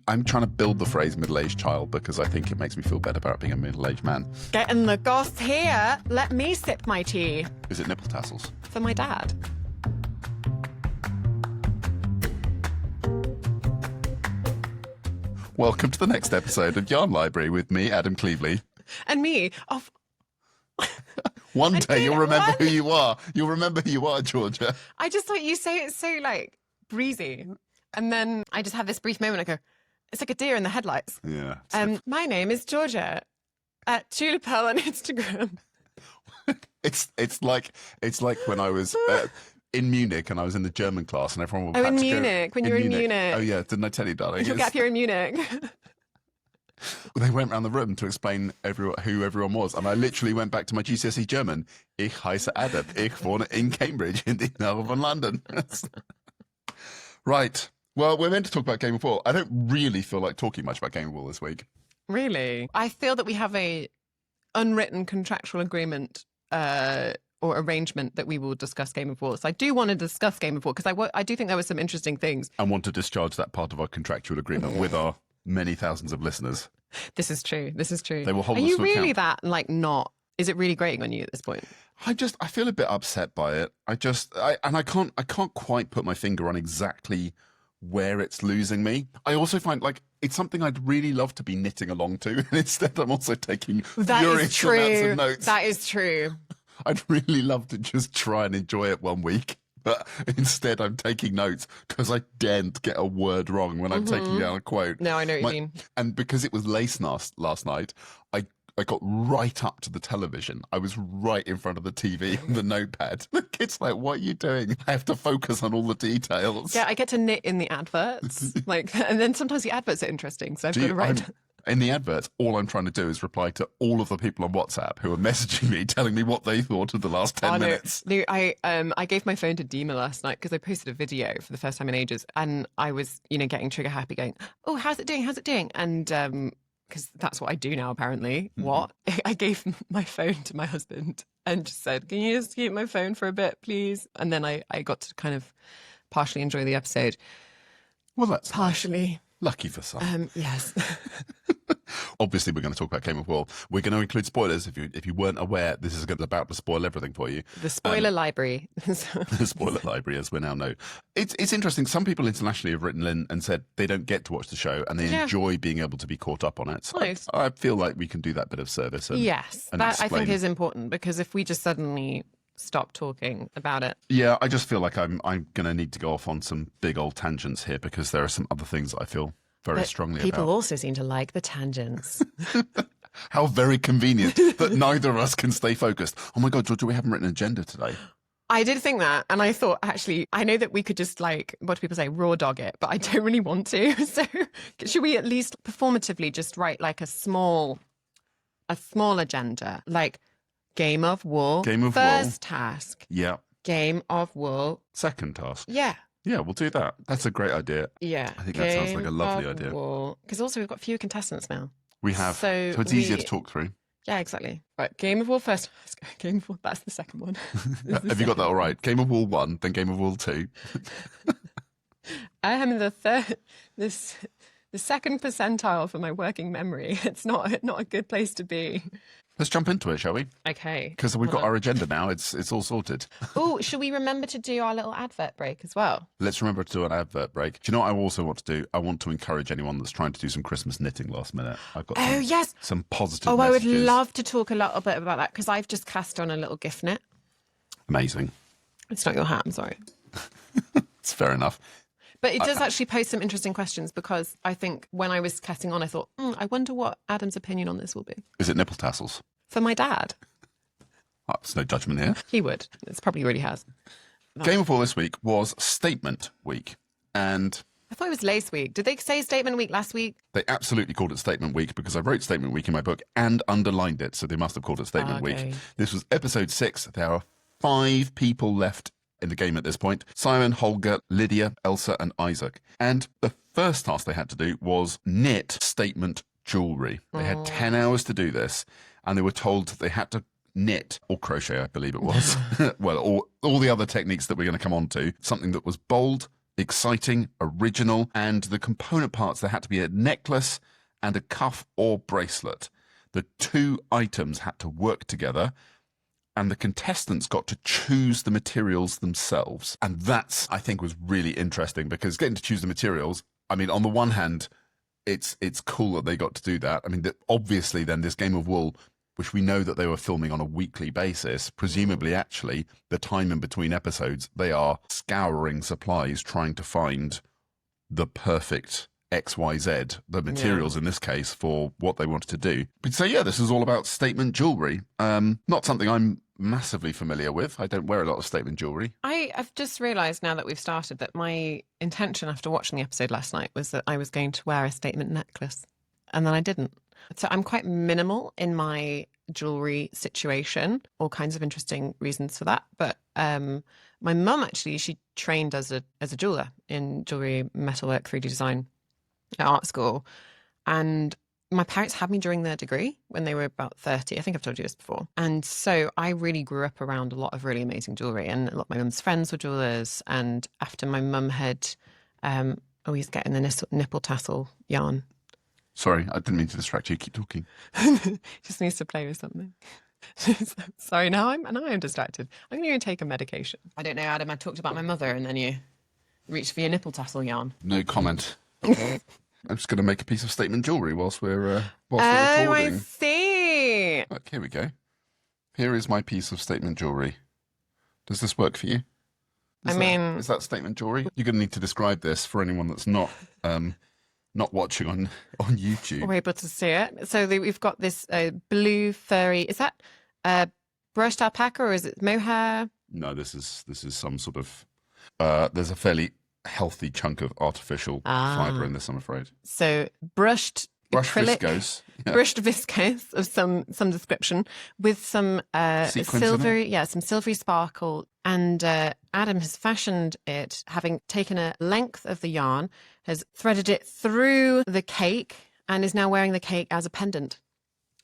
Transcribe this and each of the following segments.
I'm trying to build the phrase middle-aged child because I think it makes me feel better about being a middle-aged man. Getting the goss here. Let me sip my tea. Is it nipple tassels? For my dad. Welcome to the next episode of Yarn Library with me, Adam Cleveley. And me. One day you'll remember who you are. You'll remember who you are, Georgia. I just thought you say it so, like, breezy. And then I just have this brief moment. I go, it's like a deer in the headlights. Yeah. My name is Georgia at Tulipel on Instagram. It's like when I was in Munich and I was in the German class and everyone would in Munich, when you were in Munich. Oh yeah, didn't I tell you, darling? Your gap year in Munich. They went around the room to explain who everyone was, and I literally went back to my GCSE German. Ich heiße Adam. Ich wohne in Cambridge in the north of London. Right. Well, we're meant to talk about Game of War. I don't really feel like talking much about Game of War this week. Really? I feel that we have a unwritten contractual agreement or arrangement that we will discuss Game of War. So I do want to discuss Game of War because I do think there were some interesting things. I want to discharge that part of our contractual agreement with our many thousands of listeners. This is true. They will hold us to account. Are you really that, like, not... Is it really grating on you at this point? I feel a bit upset by it. I can't quite put my finger on exactly where it's losing me. I also find, like, it's something I'd really love to be knitting along to, and instead I'm also taking furious amounts of notes. That is true. I'd really love to just try and enjoy it one week, but instead I'm taking notes because I daren't get a word wrong when I'm taking down a quote. No, I know what you mean. And because it was late last night, I got right up to the television. I was right in front of the TV and the notepad. The kid's like, what are you doing? I have to focus on all the details. Yeah, I get to knit in the adverts. And then sometimes the adverts are interesting, so I've got to write... In the adverts, all I'm trying to do is reply to all of the people on WhatsApp who are messaging me, telling me what they thought of the last 10 minutes. No, I gave my phone to Dima last night because I posted a video for the first time in ages, and I was, getting trigger happy, going, "Oh, how's it doing? How's it doing?" And because that's what I do now, apparently. Mm-hmm. What? I gave my phone to my husband and just said, "Can you just keep my phone for a bit, please?" And then I got to kind of partially enjoy the episode. Well, that's partially. Lucky for some. Yes. Obviously, we're going to talk about Game of War. We're going to include spoilers. If you weren't aware, this is about to spoil everything for you. The spoiler library. The spoiler library, as we now know. It's interesting. Some people internationally have written in and said they don't get to watch the show and they enjoy being able to be caught up on it. So nice. I feel like we can do that bit of service. Yes, that I think is important, because if we just suddenly stop talking about it. Yeah, I just feel like I'm going to need to go off on some big old tangents here because there are some other things that I feel very strongly people about. Also seem to like the tangents. How very convenient that neither of us can stay focused. Oh my God, Georgia, we haven't written an agenda today. I did think that, and I thought, actually, I know that we could just, like, what do people say, raw dog it, but I don't really want to. So should we at least performatively just write, like, a small agenda, like Game of War. First task. Yeah. Game of War. Second task. Yeah. Yeah, we'll do that. That's a great idea. Yeah. I think that sounds like a lovely idea. Because also we've got fewer contestants now. We have. So it's easier to talk through. Yeah, exactly. Right, Game of War first. Game of War, that's the second one. Have you got that all right? Game of War 1, then Game of War 2. I am in the second percentile for my working memory. It's not a good place to be. Let's jump into it, shall we? Okay. Because we've got our agenda now. It's all sorted. Oh, should we remember to do our little advert break as well? Let's remember to do an advert break. Do you know what I also want to do? I want to encourage anyone that's trying to do some Christmas knitting last minute. I've got some positive messages. I would love to talk a little bit about that because I've just cast on a little gift knit. Amazing. It's not your hat, I'm sorry. It's fair enough. But it does actually pose some interesting questions because I think when I was casting on, I thought, I wonder what Adam's opinion on this will be. Is it nipple tassels? For my dad. Oh, there's no judgment here. He would. It's probably really has. Game of War this week was Statement Week. And I thought it was Lace Week. Did they say Statement Week last week? They absolutely called it Statement Week because I wrote Statement Week in my book and underlined it. So they must have called it Statement Week. This was episode 6. There are 5 people left in the game at this point: Simon, Holger, Lydia, Elsa and Isaac. And the first task they had to do was knit statement jewellery. They had 10 hours to do this, and they were told they had to knit, or crochet I believe it was, well, all the other techniques that we're going to come on to, something that was bold, exciting, original, and the component parts, there had to be a necklace and a cuff or bracelet. The two items had to work together, and the contestants got to choose the materials themselves. And that's, I think, was really interesting, because getting to choose the materials, I mean, on the one hand, it's cool that they got to do that. I mean, obviously then this Game of Wool, which we know that they were filming on a weekly basis, presumably actually the time in between episodes, they are scouring supplies trying to find the perfect XYZ, the materials in this case, for what they wanted to do. But so yeah, this is all about statement jewellery. Not something I'm massively familiar with. I don't wear a lot of statement jewellery. I've just realised now that we've started that my intention after watching the episode last night was that I was going to wear a statement necklace, and then I didn't. So I'm quite minimal in my jewellery situation, all kinds of interesting reasons for that. But my mum actually, she trained as a jeweller in jewellery, metalwork, 3D design at art school. And my parents had me during their degree when they were about 30. I think I've told you this before. And so I really grew up around a lot of really amazing jewellery, and a lot of my mum's friends were jewellers. And after my mum had, he's getting the nipple tassel yarn. Sorry, I didn't mean to distract you. Keep talking. Just needs to play with something. Sorry, now I'm distracted. I'm going to go and take a medication. I don't know, Adam, I talked about my mother and then you reached for your nipple tassel yarn. No comment. I'm just going to make a piece of statement jewellery whilst we're recording. Oh, I see. Look, here we go. Here is my piece of statement jewellery. Does this work for you? Is that statement jewellery? You're going to need to describe this for anyone that's not watching on YouTube. We're able to see it. So we've got this blue furry. Is that brushed alpaca or is it mohair? No, this is some sort of. There's a fairly healthy chunk of artificial fibre in this, I'm afraid. So brushed acrylic, viscose, brushed viscose of some description with some silvery, some silvery sparkle. And Adam has fashioned it, having taken a length of the yarn, has threaded it through the cake, and is now wearing the cake as a pendant.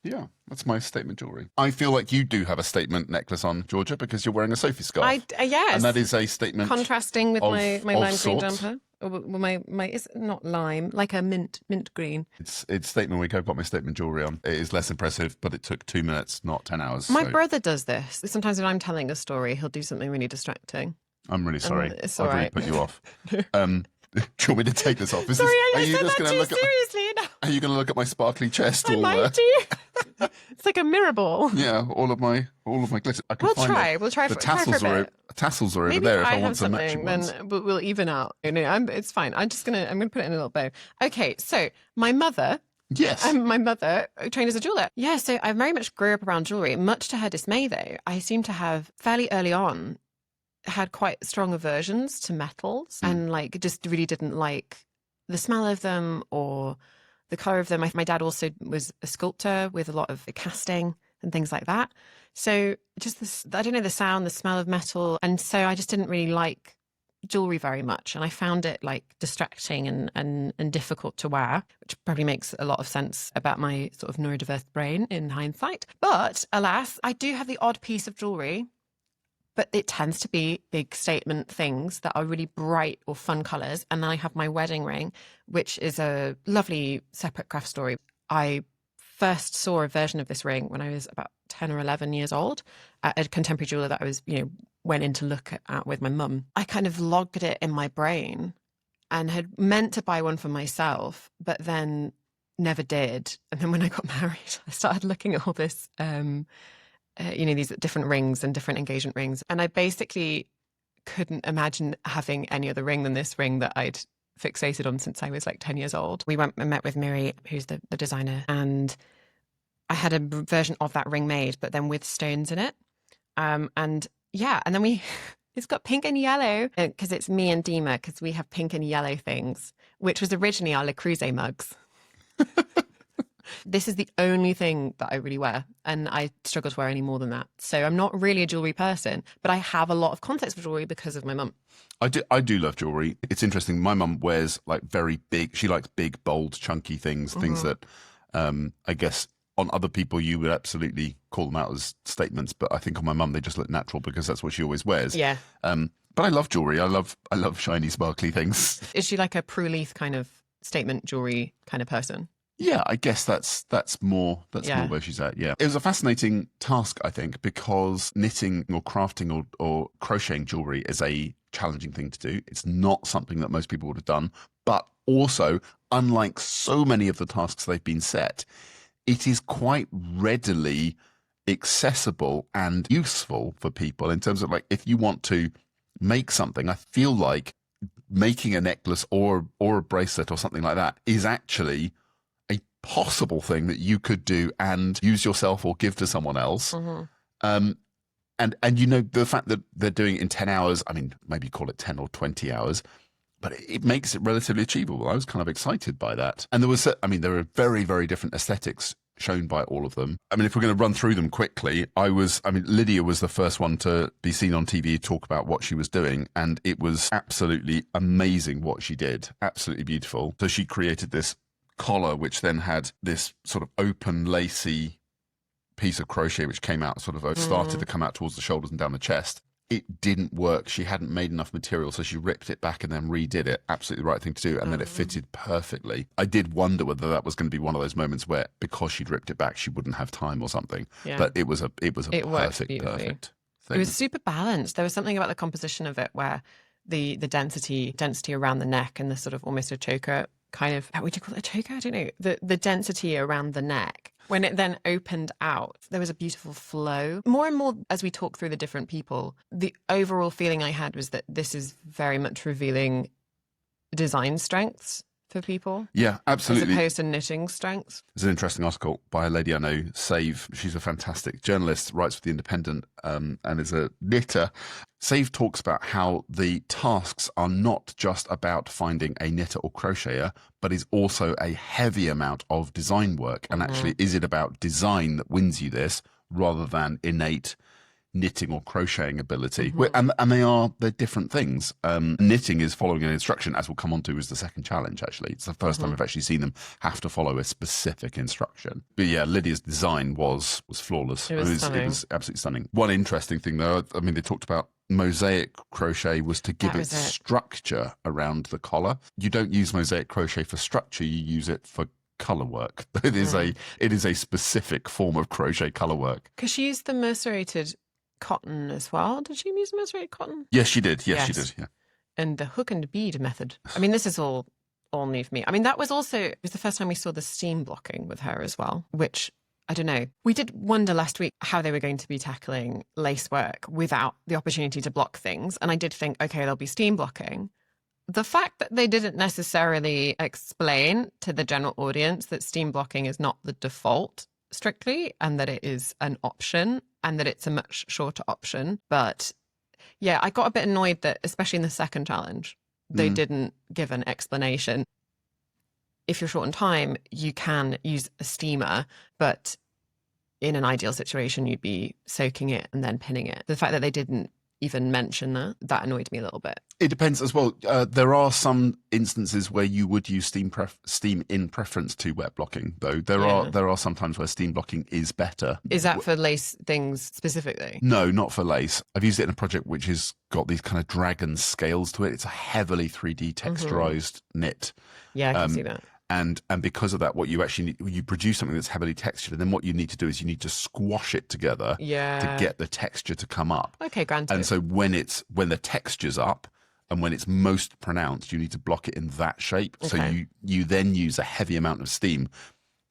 Yeah, that's my statement jewellery. I feel like you do have a statement necklace on, Georgia, because you're wearing a Sophie scarf. Yes. And that is a statement contrasting with my lime green sorts. jumper. Or my it's not lime, like a mint green. It's statement week. I've got my statement jewellery on. It is less impressive, but it took 2 minutes, not 10 hours. My brother does this. Sometimes when I'm telling a story, he'll do something really distracting. I'm really sorry. It's all right. I've really put you off. Do you want me to take this off? Sorry, I said that too seriously. Are you going to look at my sparkly chest? I might do. It's like a mirror ball. Yeah, all of my glitter. We'll try. The tassels are over Maybe there. If I I have want some matching something, ones, then we'll even out. It's fine. I'm gonna put it in a little bow. Okay, so my mother. Yes. My mother trained as a jeweller. Yeah, so I very much grew up around jewellery. Much to her dismay, though, I seem to have fairly early on had quite strong aversions to metals and just really didn't like the smell of them or the colour of them. My dad also was a sculptor with a lot of casting and things like that. So just this, I don't know, the sound, the smell of metal. And so I just didn't really like jewellery very much. And I found it distracting and difficult to wear, which probably makes a lot of sense about my sort of neurodiverse brain in hindsight. But alas, I do have the odd piece of jewellery, but it tends to be big statement things that are really bright or fun colours. And then I have my wedding ring, which is a lovely separate craft story. I first saw a version of this ring when I was about 10 or 11 years old at a contemporary jeweller that I was, went in to look at with my mum. I kind of logged it in my brain and had meant to buy one for myself, but then never did. And then when I got married, I started looking at all this, these different rings and different engagement rings. And I basically couldn't imagine having any other ring than this ring that I'd fixated on since I was 10 years old. We went and met with Miri, who's the designer, and I had a version of that ring made, but then with stones in it. And then it's got pink and yellow because it's me and Dima, because we have pink and yellow things, which was originally our Le Creuset mugs. This is the only thing that I really wear, and I struggle to wear any more than that. So I'm not really a jewellery person, but I have a lot of context for jewellery because of my mum. I do love jewellery. It's interesting. My mum wears very big. She likes big, bold, chunky things. Things that I guess on other people you would absolutely call them out as statements, but I think on my mum they just look natural because that's what she always wears. Yeah. But I love jewelry. I love shiny, sparkly things. Is she like a Prue Leith kind of statement jewelry kind of person? Yeah, I guess that's more where she's at. Yeah, it was a fascinating task, I think, because knitting or crafting or crocheting jewelry is a challenging thing to do. It's not something that most people would have done, but also, unlike so many of the tasks they've been set, it is quite readily accessible and useful for people in terms of, like, if you want to make something, I feel like making a necklace or a bracelet or something like that is actually a possible thing that you could do and use yourself or give to someone else. And you know, the fact that they're doing it in 10 hours, I mean, maybe call it 10 or 20 hours, but it makes it relatively achievable. I was kind of excited by that. And there are very, very different aesthetics shown by all of them. I mean, if we're going to run through them quickly, Lydia was the first one to be seen on TV talk about what she was doing, and it was absolutely amazing what she did. Absolutely beautiful. So she created this collar, which then had this sort of open, lacy piece of crochet, which came out started to come out towards the shoulders and down the chest. It didn't work. She hadn't made enough material, so she ripped it back and then redid it. Absolutely the right thing to do, and then it fitted perfectly. I did wonder whether that was going to be one of those moments where, because she'd ripped it back, she wouldn't have time or something. Yeah. But it was a perfect thing. It was super balanced. There was something about the composition of it where the density around the neck and the sort of almost a choker kind of, would you call it a choker? I don't know. The density around the neck. When it then opened out, there was a beautiful flow. More and more, as we talk through the different people, the overall feeling I had was that this is very much revealing design strengths for people. Yeah, absolutely. As opposed to knitting strengths. There's an interesting article by a lady I know, Save. She's a fantastic journalist, writes for The Independent, and is a knitter. Save talks about how the tasks are not just about finding a knitter or crocheter, but is also a heavy amount of design work. And actually, is it about design that wins you this rather than innate knitting or crocheting ability? And they're different things. Knitting is following an instruction, as we'll come on to, is the second challenge, actually. It's the first time I've actually seen them have to follow a specific instruction. But yeah, Lydia's design was flawless. It was absolutely stunning. One interesting thing, though, I mean, they talked about mosaic crochet was to give it structure around the collar. You don't use mosaic crochet for structure, you use it for colour work. It is a specific form of crochet colour work. Because she used the mercerated cotton as well. Did she use mercerated cotton? Yes, she did. Yes, she did. Yeah. And the hook and bead method. I mean, this is all new for me. I mean, it was the first time we saw the steam blocking with her as well, which, I don't know. We did wonder last week how they were going to be tackling lace work without the opportunity to block things. And I did think, okay, there'll be steam blocking. The fact that they didn't necessarily explain to the general audience that steam blocking is not the default strictly, and that it is an option, and that it's a much shorter option. But yeah, I got a bit annoyed that, especially in the second challenge, they didn't give an explanation. If you're short on time, you can use a steamer, but in an ideal situation, you'd be soaking it and then pinning it. The fact that they didn't even mention that annoyed me a little bit. It depends as well. There are some instances where you would use steam in preference to wet blocking, though. There are some times where steam blocking is better. Is that for lace things specifically? No, not for lace. I've used it in a project which has got these kind of dragon scales to it. It's a heavily 3D texturized knit. Yeah, I can see that. And because of that, what you actually need, you produce something that's heavily textured, and then what you need to do is you need to squash it together to get the texture to come up. Okay, granted. And so when the texture's up and when it's most pronounced, you need to block it in that shape. Okay. So you then use a heavy amount of steam,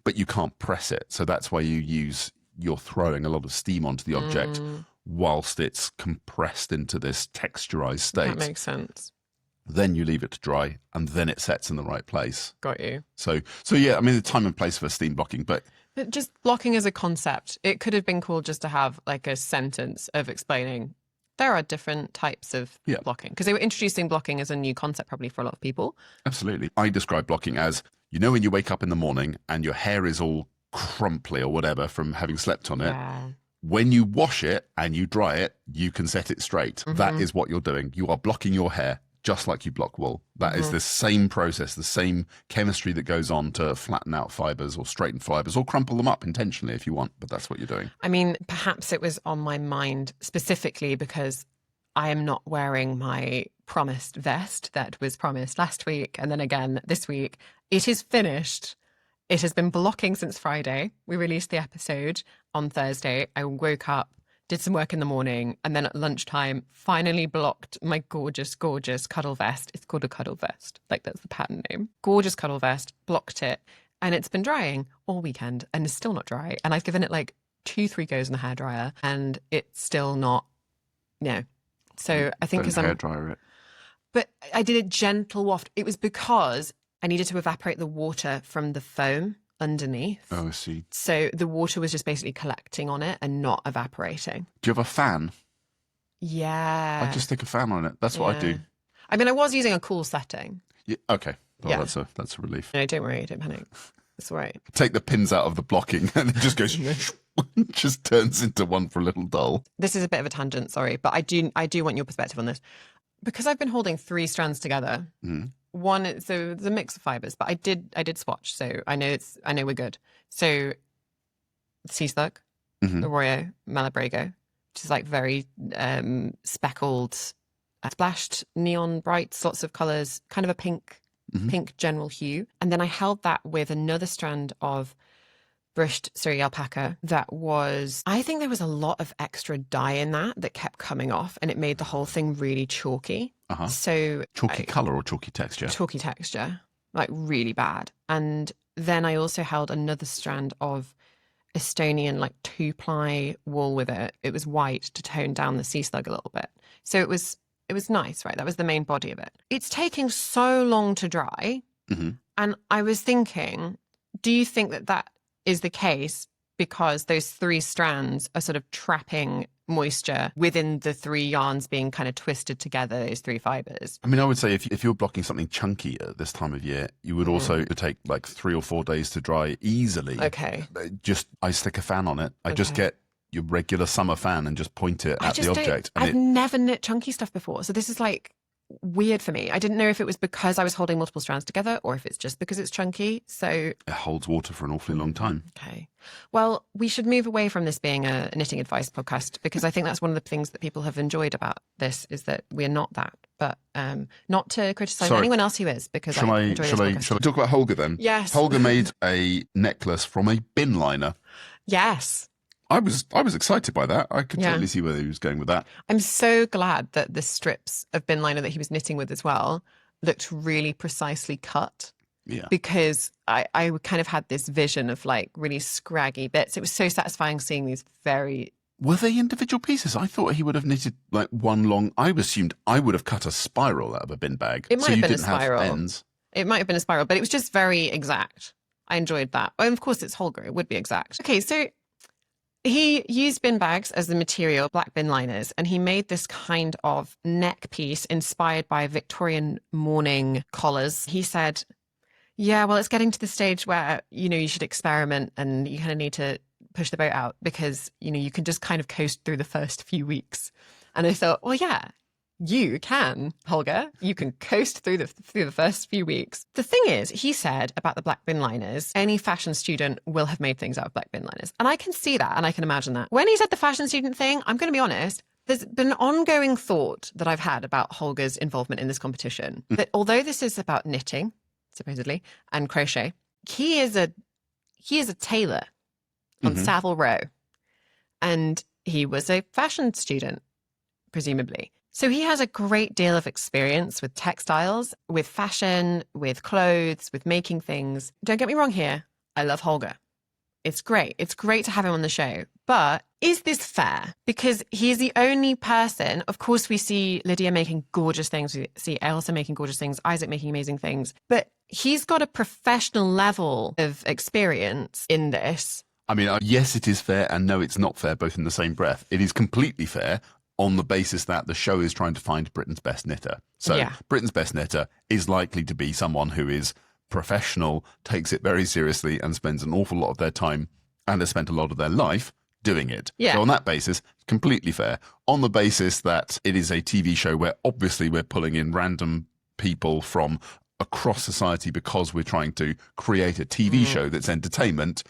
but you can't press it. So that's why you're throwing a lot of steam onto the object whilst it's compressed into this texturized state. That makes sense. Then you leave it to dry, and then it sets in the right place. Got you. So yeah, I mean, the time and place for steam blocking, but just blocking as a concept, it could have been cool just to have like a sentence of explaining there are different types of blocking, because they were introducing blocking as a new concept probably for a lot of people. Absolutely. I describe blocking as, when you wake up in the morning and your hair is all crumply or whatever from having slept on it. Yeah. When you wash it and you dry it, you can set it straight. That is what you're doing. You are blocking your hair just like you block wool. That is the same process, the same chemistry that goes on to flatten out fibres or straighten fibres or crumple them up intentionally if you want, but that's what you're doing. I mean, perhaps it was on my mind specifically because I am not wearing my promised vest that was promised last week and then again this week. It is finished. It has been blocking since Friday. We released the episode on Thursday. I woke up, did some work in the morning, and then at lunchtime finally blocked my gorgeous, gorgeous cuddle vest. It's called a cuddle vest. Like, that's the patent name. Gorgeous cuddle vest, blocked it. And it's been drying all weekend and it's still not dry. And I've given it like 2-3 goes in the hairdryer and it's still not, So I think because I'm hairdryer it. But I did a gentle waft. It was because I needed to evaporate the water from the foam underneath. Oh, I see. So the water was just basically collecting on it and not evaporating. Do you have a fan? Yeah. I just stick a fan on it. That's what I do. I mean, I was using a cool setting. Yeah, okay. Well, that's a relief. No, don't worry. Don't panic. That's all right. Take the pins out of the blocking and it just goes, just turns into one for a little doll. This is a bit of a tangent, sorry, but I do want your perspective on this. Because I've been holding 3 strands together. One, so there's a mix of fibers, but I did swatch, so I know we're good. So sea slug, Arroyo, Malabrigo, which is like very speckled, splashed neon brights, lots of colours, kind of a pink general hue. And then I held that with another strand of brushed Surrey alpaca that was, I think there was a lot of extra dye in that kept coming off and it made the whole thing really chalky. So chalky colour or chalky texture? Chalky texture, like really bad. And then I also held another strand of Estonian like 2-ply wool with it. It was white to tone down the sea slug a little bit. So it was nice, right? That was the main body of it. It's taking so long to dry. And I was thinking, do you think that is the case because those 3 strands are sort of trapping moisture within the 3 yarns being kind of twisted together, those 3 fibers? I mean, I would say if you're blocking something chunky at this time of year, you would also take like 3 or 4 days to dry easily. Okay. I stick a fan on it. I just get your regular summer fan and just point it at the object. I've never knit chunky stuff before. So this is like weird for me. I didn't know if it was because I was holding multiple strands together or if it's just because it's chunky. So it holds water for an awfully long time. Okay. Well, we should move away from this being a knitting advice podcast because I think that's one of the things that people have enjoyed about this is that we're not that. But not to criticise anyone else who is because I enjoy this podcast. Shall I talk about Holger then? Yes. Holger made a necklace from a bin liner. Yes. I was excited by that. I could totally see where he was going with that. I'm so glad that the strips of bin liner that he was knitting with as well looked really precisely cut. Yeah. Because I kind of had this vision of like really scraggy bits. It was so satisfying seeing these very... Were they individual pieces? I thought he would have knitted like one long... I assumed I would have cut a spiral out of a bin bag. It might have been a spiral. Have ends. It might have been a spiral, but it was just very exact. I enjoyed that. And of course it's Holger. It would be exact. Okay, so... he used bin bags as the material, black bin liners, and he made this kind of neck piece inspired by Victorian mourning collars. He said, yeah, well, it's getting to the stage where, you should experiment and you kind of need to push the boat out because, you can just kind of coast through the first few weeks. And I thought, well, yeah, you can, Holger. You can coast through the first few weeks. The thing is, he said about the black bin liners, any fashion student will have made things out of black bin liners. And I can see that and I can imagine that. When he said the fashion student thing, I'm going to be honest, there's been an ongoing thought that I've had about Holger's involvement in this competition. That although this is about knitting, supposedly, and crochet, he is a tailor on Savile Row. And he was a fashion student, presumably. So he has a great deal of experience with textiles, with fashion, with clothes, with making things. Don't get me wrong here. I love Holger. It's great. It's great to have him on the show. But is this fair? Because he's the only person, of course, we see Lydia making gorgeous things. We see Elsa making gorgeous things, Isaac making amazing things. But he's got a professional level of experience in this. I mean, yes, it is fair, and no, it's not fair, both in the same breath. It is completely fair on the basis that the show is trying to find Britain's best knitter. So Britain's best knitter is likely to be someone who is professional, takes it very seriously, and spends an awful lot of their time and has spent a lot of their life doing it. Yeah. So on that basis, completely fair. On the basis that it is a TV show where obviously we're pulling in random people from across society because we're trying to create a TV show that's entertainment,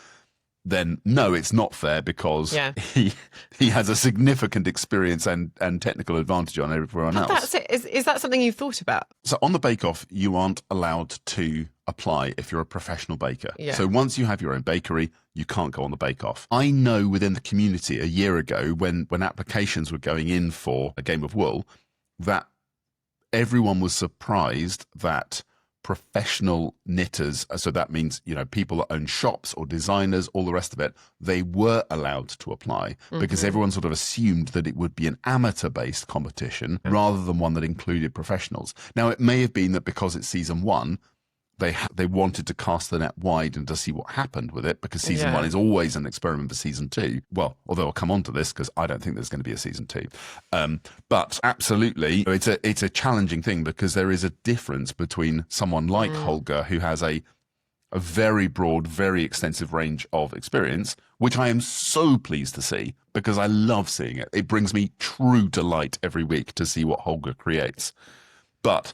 then no, it's not fair because he has a significant experience and technical advantage on everyone else. That's it. Is that something you've thought about? So on the Bake Off, you aren't allowed to apply if you're a professional baker. Yeah. So once you have your own bakery, you can't go on the Bake Off. I know within the community a year ago when applications were going in for a Game of Wool, that everyone was surprised that professional knitters, so that means, you know, people that own shops or designers, all the rest of it, they were allowed to apply because everyone sort of assumed that it would be an amateur-based competition rather than one that included professionals. Now, it may have been that because it's season 1, they wanted to cast the net wide and to see what happened with it, because season 1 is always an experiment for season 2. Well, although I'll come on to this because I don't think there's going to be a season 2. But absolutely, it's a challenging thing because there is a difference between someone like Holger, who has a very broad, very extensive range of experience, which I am so pleased to see because I love seeing it. It brings me true delight every week to see what Holger creates. But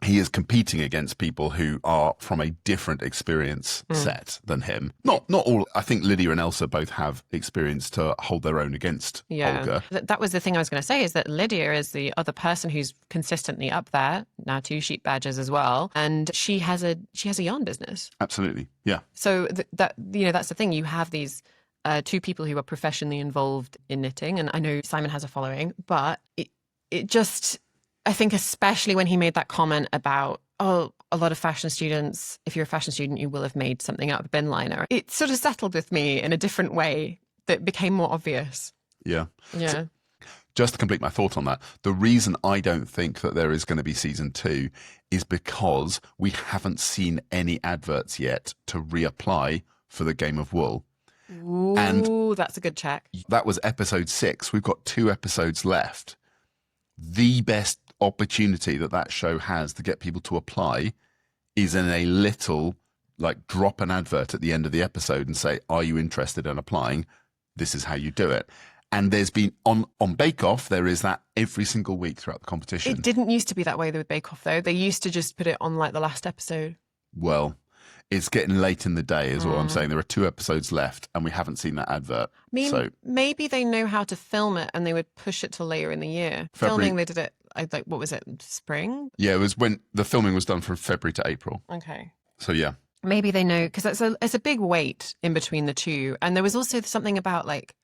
he is competing against people who are from a different experience set than him. Not all. I think Lydia and Elsa both have experience to hold their own against Holger. That was the thing I was going to say, is that Lydia is the other person who's consistently up there, now 2 sheep badgers as well, and she has a yarn business. Absolutely, yeah. So that's the thing. You have these 2 people who are professionally involved in knitting, and I know Simon has a following, but it just, I think especially when he made that comment about, a lot of fashion students, if you're a fashion student, you will have made something out of a bin liner. It sort of settled with me in a different way that became more obvious. Yeah. Yeah. So, just to complete my thought on that, the reason I don't think that there is going to be season 2 is because we haven't seen any adverts yet to reapply for the Game of Wool. Ooh, and that's a good check. That was episode 6. We've got 2 episodes left. The best opportunity that show has to get people to apply is in a little, like, drop an advert at the end of the episode and say, are you interested in applying? This is how you do it. And there's been on Bake Off, there is that every single week throughout the competition. It didn't used to be that way with Bake Off, though. They used to just put it on, like, the last episode. Well, it's getting late in the day is all I'm saying. There are 2 episodes left and we haven't seen that advert. I mean, so maybe they know how to film it and they would push it till later in the year. Filming, they did it, like, what was it, spring? Yeah, it was when the filming was done from February to April. Okay. So, yeah. Maybe they know, because it's a big wait in between the 2. And there was also something about, like,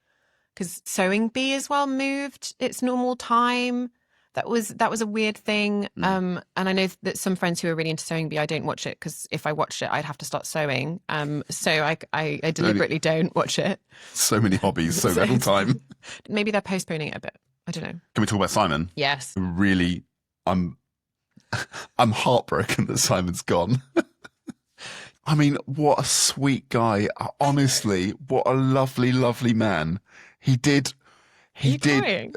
because Sewing Bee as well moved its normal time. That was a weird thing. And I know that some friends who are really into Sewing Bee, I don't watch it because if I watched it, I'd have to start sewing. So I deliberately don't watch it. So many hobbies, so little time. Maybe they're postponing it a bit. I don't know. Can we talk about Simon? Yes. Really, I'm heartbroken that Simon's gone. I mean, what a sweet guy. Honestly, what a lovely, lovely man. He did. Crying?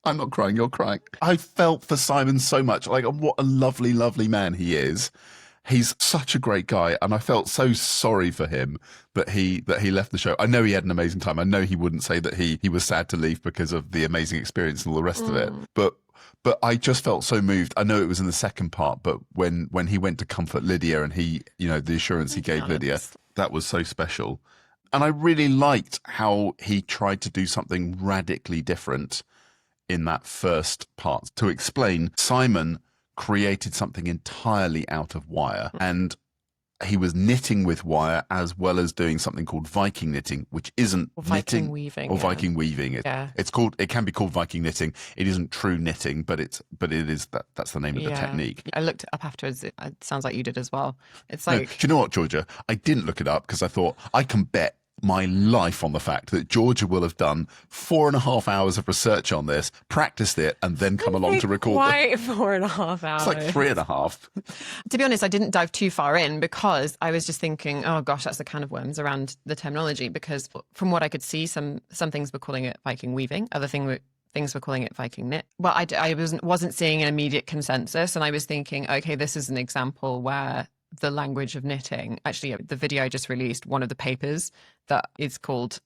I'm not crying, you're crying. I felt for Simon so much. Like, what a lovely, lovely man he is. He's such a great guy, and I felt so sorry for him that he left the show. I know he had an amazing time. I know he wouldn't say that he was sad to leave because of the amazing experience and all the rest of it. But I just felt so moved. I know it was in the second part, but when he went to comfort Lydia and he, you know, the assurance he gave Lydia, that was so special. And I really liked how he tried to do something radically different in that first part. To explain, Simon created something entirely out of wire, and he was knitting with wire as well as doing something called Viking knitting, which isn't knitting weaving, or Viking weaving. It can be called Viking knitting. It isn't true knitting, but it is that's the name of the technique. I looked it up afterwards. It sounds like you did as well. It's like, do you know what, Georgia? I didn't look it up because I thought I can bet my life on the fact that Georgia will have done 4.5 hours of research on this, practiced it, and then come along to record it. 4.5 hours. It's like 3.5. To be honest, I didn't dive too far in because I was just thinking, oh gosh, that's the can of worms around the terminology. Because from what I could see, some things were calling it Viking weaving, other things were calling it Viking knit. Well, I wasn't seeing an immediate consensus, and I was thinking, okay, this is an example where the language of knitting. Actually, the video I just released, one of the papers that is called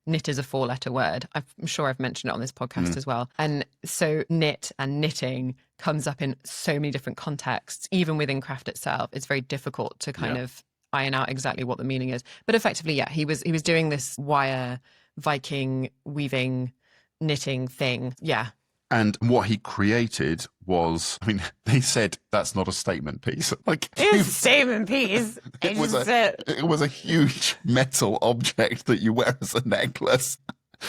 knit is a 4-letter word. I'm sure I've mentioned it on this podcast as well. And so knit and knitting comes up in so many different contexts, even within craft itself. It's very difficult to kind of iron out exactly what the meaning is. But effectively, yeah, he was doing this wire Viking weaving knitting thing. Yeah. And what he created was, I mean, they said that's not a statement piece. Like, it's a statement piece. It was a huge metal object that you wear as a necklace.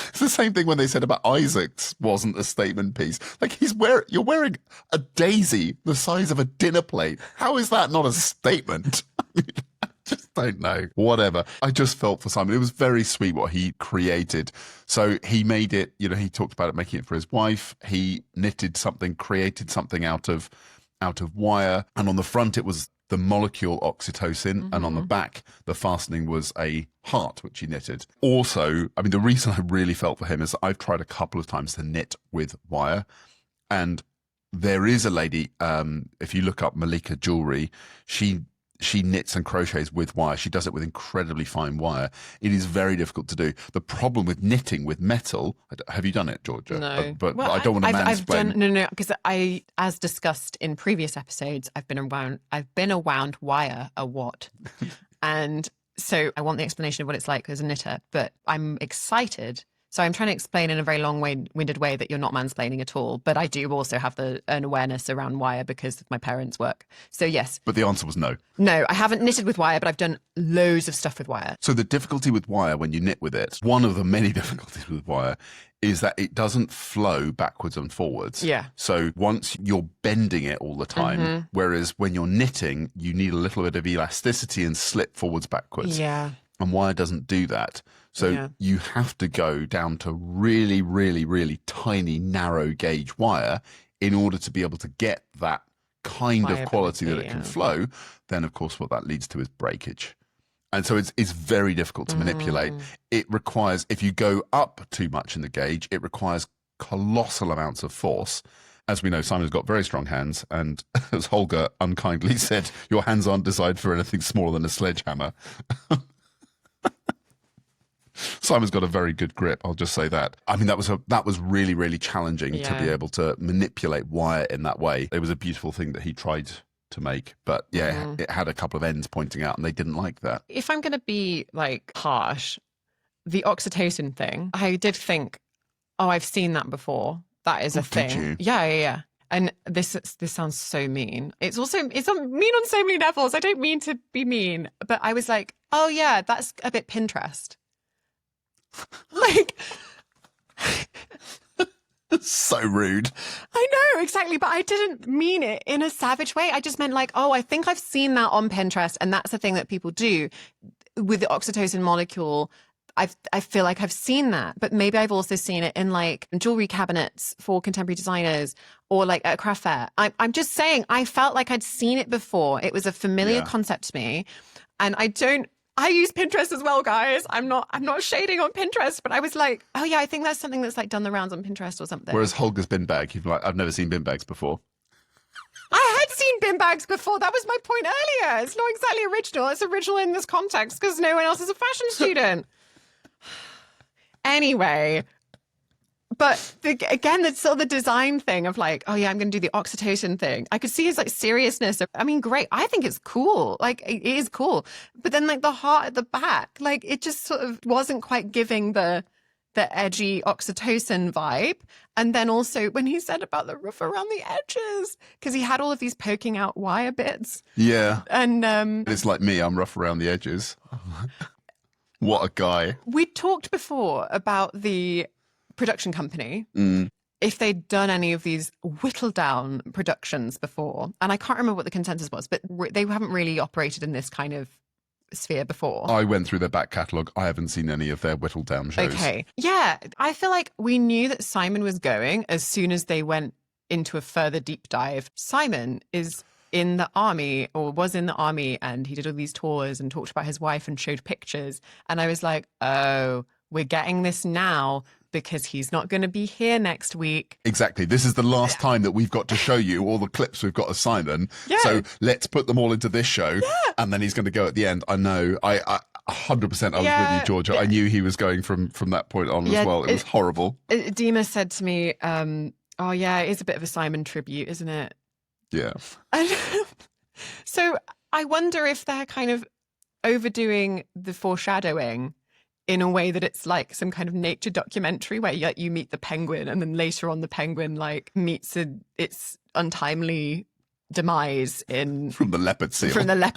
It's the same thing when they said about Isaac's wasn't a statement piece. Like, you're wearing a daisy the size of a dinner plate. How is that not a statement? I just don't know. Whatever. I just felt for Simon. It was very sweet what he created. So he made it, he talked about it, making it for his wife. He knitted something, created something out of wire. And on the front, it was the molecule oxytocin, and on the back, the fastening was a heart, which he knitted. Also, I mean, the reason I really felt for him is that I've tried a couple of times to knit with wire, and there is a lady, if you look up Malika Jewelry, she knits and crochets with wire. She does it with incredibly fine wire. It is very difficult to do. The problem with knitting with metal, have you done it, Georgia? No. But I don't want to mansplain. I've done, no, because as discussed in previous episodes, I've been around wire a what. And so I want the explanation of what it's like as a knitter, but I'm excited. So I'm trying to explain in a very long-winded way that you're not mansplaining at all. But I do also have an awareness around wire because of my parents' work. So yes. But the answer was no. No, I haven't knitted with wire, but I've done loads of stuff with wire. So the difficulty with wire when you knit with it, one of the many difficulties with wire, is that it doesn't flow backwards and forwards. Yeah. So once you're bending it all the time, whereas when you're knitting, you need a little bit of elasticity and slip forwards, backwards. Yeah. And wire doesn't do that. So you have to go down to really, really, really tiny, narrow gauge wire in order to be able to get that kind of quality that it can flow. Then, of course, what that leads to is breakage. And so it's very difficult to manipulate. It requires, if you go up too much in the gauge, it requires colossal amounts of force. As we know, Simon's got very strong hands. And as Holger unkindly said, your hands aren't designed for anything smaller than a sledgehammer. Simon's got a very good grip, I'll just say that. I mean, that was really, really challenging to be able to manipulate wire in that way. It was a beautiful thing that he tried to make, but it had a couple of ends pointing out and they didn't like that. If I'm going to be harsh, the oxytocin thing, I did think, I've seen that before. That is a thing. Did you? Yeah. And this sounds so mean. It's mean on so many levels. I don't mean to be mean, but I was like, oh yeah, that's a bit Pinterest. So rude. I know, exactly. But I didn't mean it in a savage way. I just meant I think I've seen that on Pinterest. And that's the thing that people do with the oxytocin molecule. I feel like I've seen that, but maybe I've also seen it in jewelry cabinets for contemporary designers or at a craft fair. I'm just saying, I felt like I'd seen it before. It was a familiar concept to me. And I use Pinterest as well, guys. I'm not shading on Pinterest, but I was like, oh yeah, I think that's something that's done the rounds on Pinterest or something. Whereas Holger's bin bag, you've I've never seen bin bags before. I had seen bin bags before. That was my point earlier. It's not exactly original. It's original in this context because no one else is a fashion student. Anyway, but again, that's sort of the design thing of oh yeah, I'm going to do the oxytocin thing. I could see his seriousness. I mean, great. I think it's cool. It is cool. But then the heart at the back, it just sort of wasn't quite giving the edgy oxytocin vibe. And then also when he said about the roof around the edges, because he had all of these poking out wire bits. Yeah. And it's like me, I'm rough around the edges. What a guy. We talked before about the production company, if they'd done any of these whittled down productions before. And I can't remember what the consensus was, but they haven't really operated in this kind of sphere before. I went through their back catalogue. I haven't seen any of their whittled down shows. Okay. Yeah. I feel like we knew that Simon was going as soon as they went into a further deep dive. Simon is in the army or was in the army and he did all these tours and talked about his wife and showed pictures. And I was like, oh, we're getting this now because he's not going to be here next week. Exactly. This is the last time that we've got to show you all the clips we've got of Simon. Yeah. So let's put them all into this show. Yeah. And then he's going to go at the end. I know. I 100% I was with you, Georgia. I knew he was going from that point on as well. It was horrible. Dima said to me, oh yeah, it is a bit of a Simon tribute, isn't it? Yeah. So I wonder if they're kind of overdoing the foreshadowing in a way that it's like some kind of nature documentary where you meet the penguin and then later on the penguin like meets its untimely demise from the leopard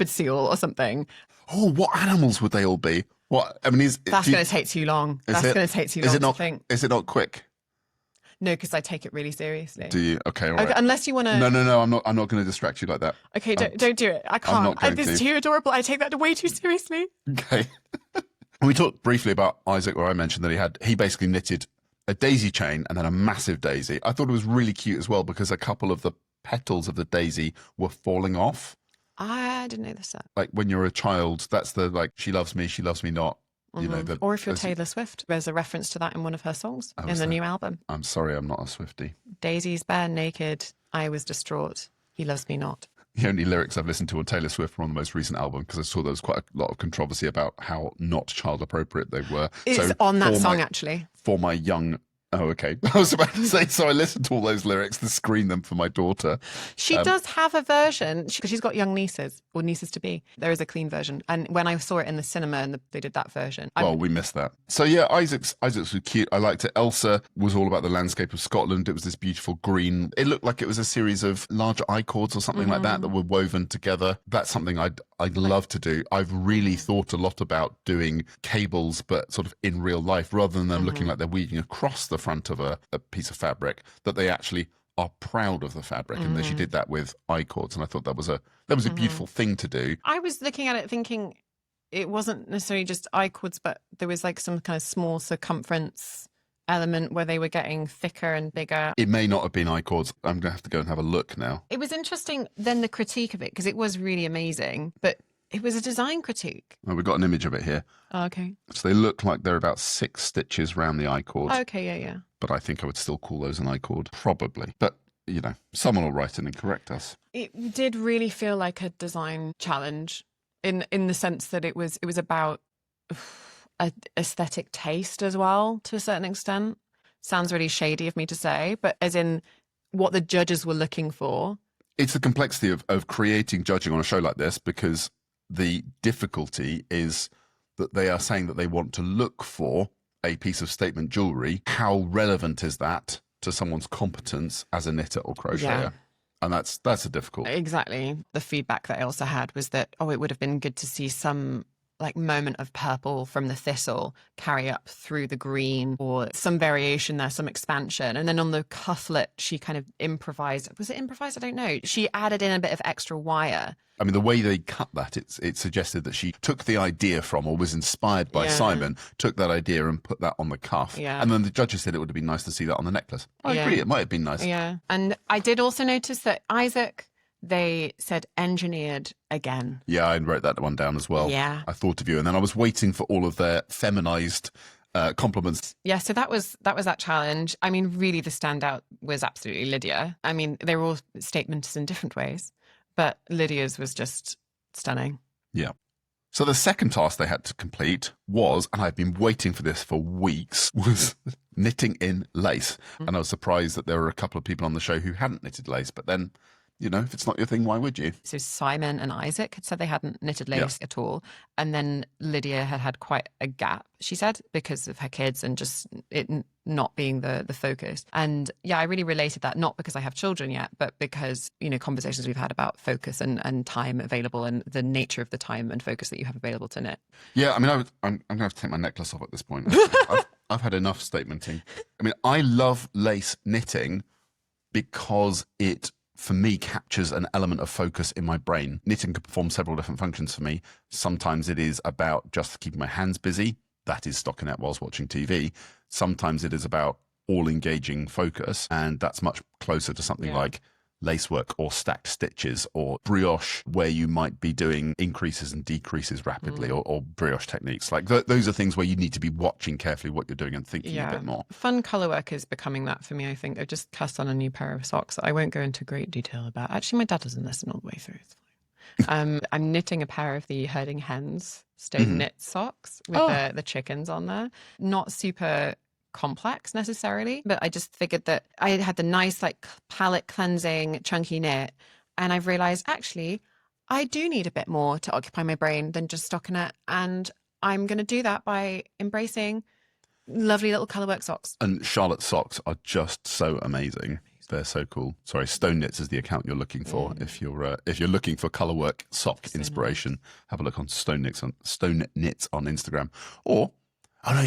seal or something. Oh, what animals would they all be? What I mean that's going to take too long. That's going to take too long to think. Is it not quick? No, because I take it really seriously. Do you? Okay, all right. Unless you want to. No. I'm not going to distract you like that. Okay, don't do it. I can't. I'm not going It's too adorable. I take that way too seriously. Okay. We talked briefly about Isaac, where I mentioned that he basically knitted a daisy chain and then a massive daisy. I thought it was really cute as well because a couple of the petals of the daisy were falling off. I didn't know this. Like when you're a child, that's the like she loves me not. You know, or if you're Taylor Swift, there's a reference to that in one of her songs in the new album. I'm sorry, I'm not a Swiftie. Daisy's bare naked, I was distraught. He loves me not. The only lyrics I've listened to on Taylor Swift were on the most recent album because I saw there was quite a lot of controversy about how not child appropriate they were. It's on that song, actually. For my young... Oh, okay. I was about to say, so I listened to all those lyrics to screen them for my daughter. She does have a version, because she's got young nieces, or nieces to be. There is a clean version. And when I saw it in the cinema and they did that version. We missed that. So yeah, Isaac's was cute. I liked it. Elsa was all about the landscape of Scotland. It was this beautiful green. It looked like it was a series of larger I-cords or something like that were woven together. That's something I'd love to do. I've really thought a lot about doing cables, but sort of in real life, rather than them looking like they're weaving across the front of a piece of fabric, that they actually are proud of the fabric. And she did that with I-cords. And I thought that was a beautiful thing to do. I was looking at it thinking it wasn't necessarily just I-cords, but there was like some kind of small circumference element where they were getting thicker and bigger. It may not have been I-cords. I'm going to have to go and have a look now. It was interesting then the critique of it, because it was really amazing, but it was a design critique. Well, we've got an image of it here. Oh, okay. So they look like they're about 6 stitches around the I-cord. Oh, okay, yeah. But I think I would still call those an I-cord, probably. But, you know, someone will write in and correct us. It did really feel like a design challenge in the sense that it was about aesthetic taste as well, to a certain extent. Sounds really shady of me to say, but as in what the judges were looking for. It's the complexity of creating judging on a show like this, because the difficulty is that they are saying that they want to look for a piece of statement jewellery. How relevant is that to someone's competence as a knitter or crocheter? Yeah. And that's a difficult. Exactly. The feedback that I also had was that, it would have been good to see some like moment of purple from the thistle carry up through the green, or some variation there, some expansion. And then on the cufflet, she kind of improvised. Was it improvised? I don't know. She added in a bit of extra wire. I mean, the way they cut that, it suggested that she took the idea from, or was inspired by Simon, took that idea and put that on the cuff. Yeah. And then the judges said it would have been nice to see that on the necklace. I agree, it might have been nice. Yeah. And I did also notice that Isaac, they said engineered again. Yeah, I wrote that one down as well. Yeah. I thought of you. And then I was waiting for all of their feminized compliments. Yeah, so that was that challenge. I mean, really the standout was absolutely Lydia. I mean, they were all statements in different ways, but Lydia's was just stunning. Yeah. So the second task they had to complete was, and I've been waiting for this for weeks, was knitting in lace. And I was surprised that there were a couple of people on the show who hadn't knitted lace, but then, you know, if it's not your thing, why would you? So Simon and Isaac had said they hadn't knitted lace at all. And then Lydia had quite a gap, she said, because of her kids and just it not being the focus. And yeah, I really related that, not because I have children yet, but because, you know, conversations we've had about focus and time available and the nature of the time and focus that you have available to knit. Yeah, I mean, I'm going to have to take my necklace off at this point. I've had enough statementing. I mean, I love lace knitting because it, for me, captures an element of focus in my brain. Knitting can perform several different functions for me. Sometimes it is about just keeping my hands busy. That is stockinette whilst watching TV. Sometimes it is about all-engaging focus, and that's much closer to something like lacework or stacked stitches or brioche, where you might be doing increases and decreases rapidly, or brioche techniques. Like those are things where you need to be watching carefully what you're doing and thinking a bit more. Fun colour work is becoming that for me, I think. I've just cast on a new pair of socks that I won't go into great detail about. Actually, my dad doesn't listen all the way through. It's fine. I'm knitting a pair of the herding hens stone knit socks with the chickens on there. Not super complex necessarily, but I just figured that I had the nice like palette cleansing chunky knit, and I've realized actually I do need a bit more to occupy my brain than just stockinette. And I'm going to do that by embracing lovely little colourwork socks. And Charlotte's socks are just so amazing. They're so cool. Sorry, Stone Knits is the account you're looking for. If you're looking for colourwork sock inspiration, have a look on Stone Knits on Instagram. Or, oh no,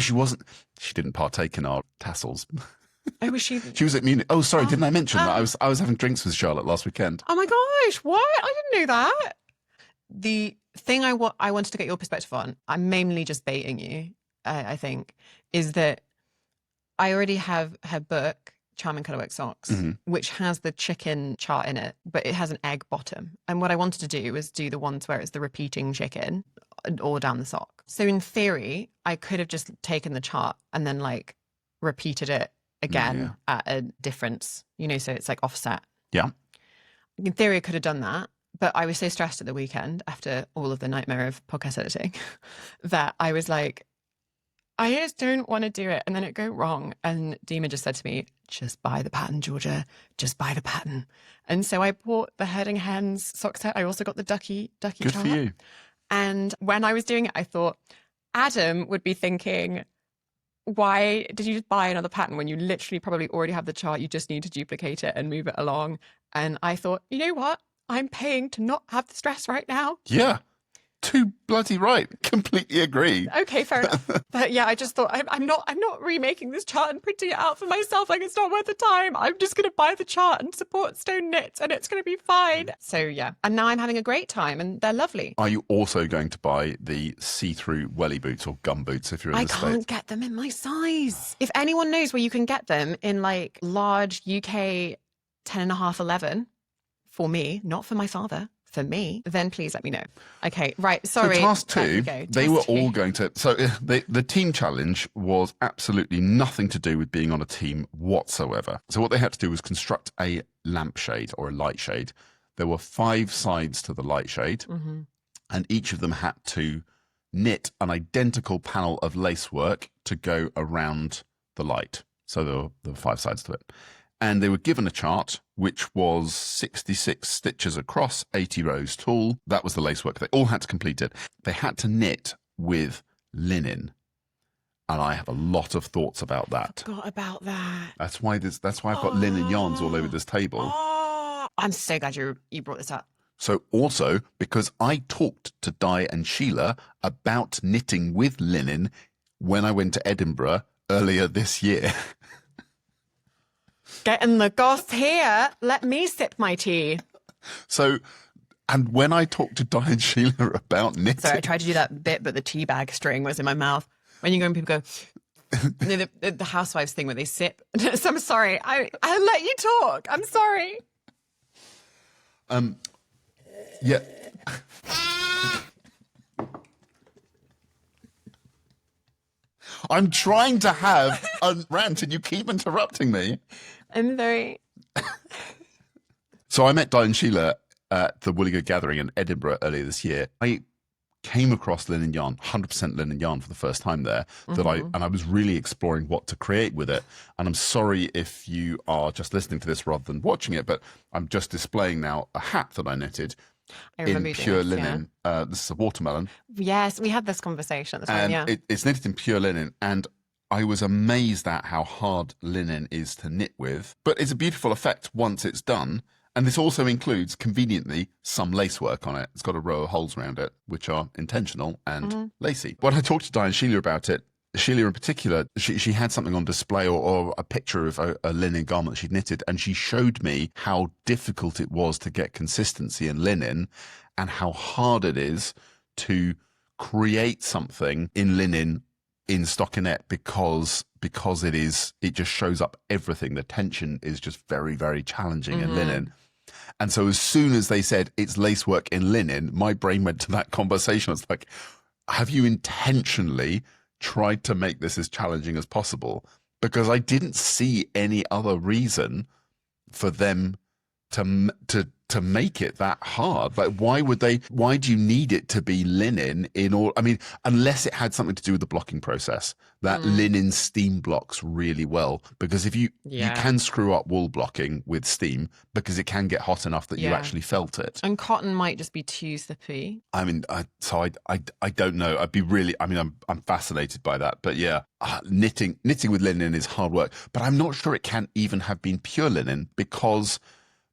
she didn't partake in our tassels. Oh, was she? She was at Munich. Oh, sorry, didn't I mention that I was having drinks with Charlotte last weekend? Oh my gosh, what? I didn't know that. The thing I wanted to get your perspective on, I'm mainly just baiting you, I think, is that I already have her book, Charming Colourwork Socks, which has the chicken chart in it, but it has an egg bottom. And what I wanted to do was do the ones where it's the repeating chicken all down the sock. So in theory, I could have just taken the chart and then like repeated it again at a difference, so it's like offset. Yeah. In theory, I could have done that, but I was so stressed at the weekend after all of the nightmare of podcast editing that I was like, I just don't want to do it. And then it go wrong. And Dima just said to me, just buy the pattern, Georgia. Just buy the pattern. And so I bought the Herding Hens sock set. I also got the ducky Good chart. for you. And when I was doing it, I thought Adam would be thinking, why did you just buy another pattern when you literally probably already have the chart? You just need to duplicate it and move it along. And I thought, you know what? I'm paying to not have the stress right now. Yeah. Too bloody right. Completely agree. Okay, fair enough. But yeah, I just thought I'm not remaking this chart and printing it out for myself. Like, it's not worth the time. I'm just going to buy the chart and support Stone Knits, and it's going to be fine. So yeah, and now I'm having a great time, and they're lovely. Are you also going to buy the see-through welly boots or gum boots if you're in the States? I can't get them in my size. If anyone knows where you can get them in like large UK 10.5, 11, for me, not for my father. For me, then please let me know. Okay, right. Sorry. So task two, they were all going to. So the team challenge was absolutely nothing to do with being on a team whatsoever. So what they had to do was construct a lampshade or a light shade. There were 5 sides to the light shade, and each of them had to knit an identical panel of lacework to go around the light. So there were 5 sides to it. And they were given a chart, which was 66 stitches across, 80 rows tall. That was the lacework. They all had to complete it. They had to knit with linen. And I have a lot of thoughts about that. Forgot about that. That's why I've got linen yarns all over this table. Oh, I'm so glad you brought this up. So also, because I talked to Di and Sheila about knitting with linen when I went to Edinburgh earlier this year. Getting the goss here. Let me sip my tea. So, and when I talked to Di and Sheila about knitting... Sorry, I tried to do that bit, but the tea bag string was in my mouth. When you go and people go... the housewives thing where they sip. So I'm sorry. I let you talk. I'm sorry. Yeah. I'm trying to have a rant and you keep interrupting me. I'm very... So I met Di and Sheila at the Woolliger Gathering in Edinburgh earlier this year. I came across linen yarn, 100% linen yarn for the first time there, and I was really exploring what to create with it. And I'm sorry if you are just listening to this rather than watching it, but I'm just displaying now a hat that I knitted in pure linen. Yeah. This is a watermelon. Yes, we had this conversation at the time, and it's knitted in pure linen, and I was amazed at how hard linen is to knit with. But it's a beautiful effect once it's done. And this also includes, conveniently, some lacework on it. It's got a row of holes around it, which are intentional and lacy. When I talked to Di and Sheila about it, Sheila in particular, she had something on display or a picture of a linen garment she'd knitted, and she showed me how difficult it was to get consistency in linen and how hard it is to create something in linen in stockinette because it just shows up everything. The tension is just very, very challenging in linen. And so as soon as they said it's lacework in linen, my brain went to that conversation. It's like, have you intentionally tried to make this as challenging as possible? Because I didn't see any other reason for them to to make it that hard. Like, why do you need it to be linen in all? I mean, unless it had something to do with the blocking process. That linen steam blocks really well, because if you can screw up wool blocking with steam, because it can get hot enough that you actually felt it. And cotton might just be too slippy. I mean, I don't know. I'm fascinated by that. But yeah, knitting with linen is hard work. But I'm not sure it can even have been pure linen, because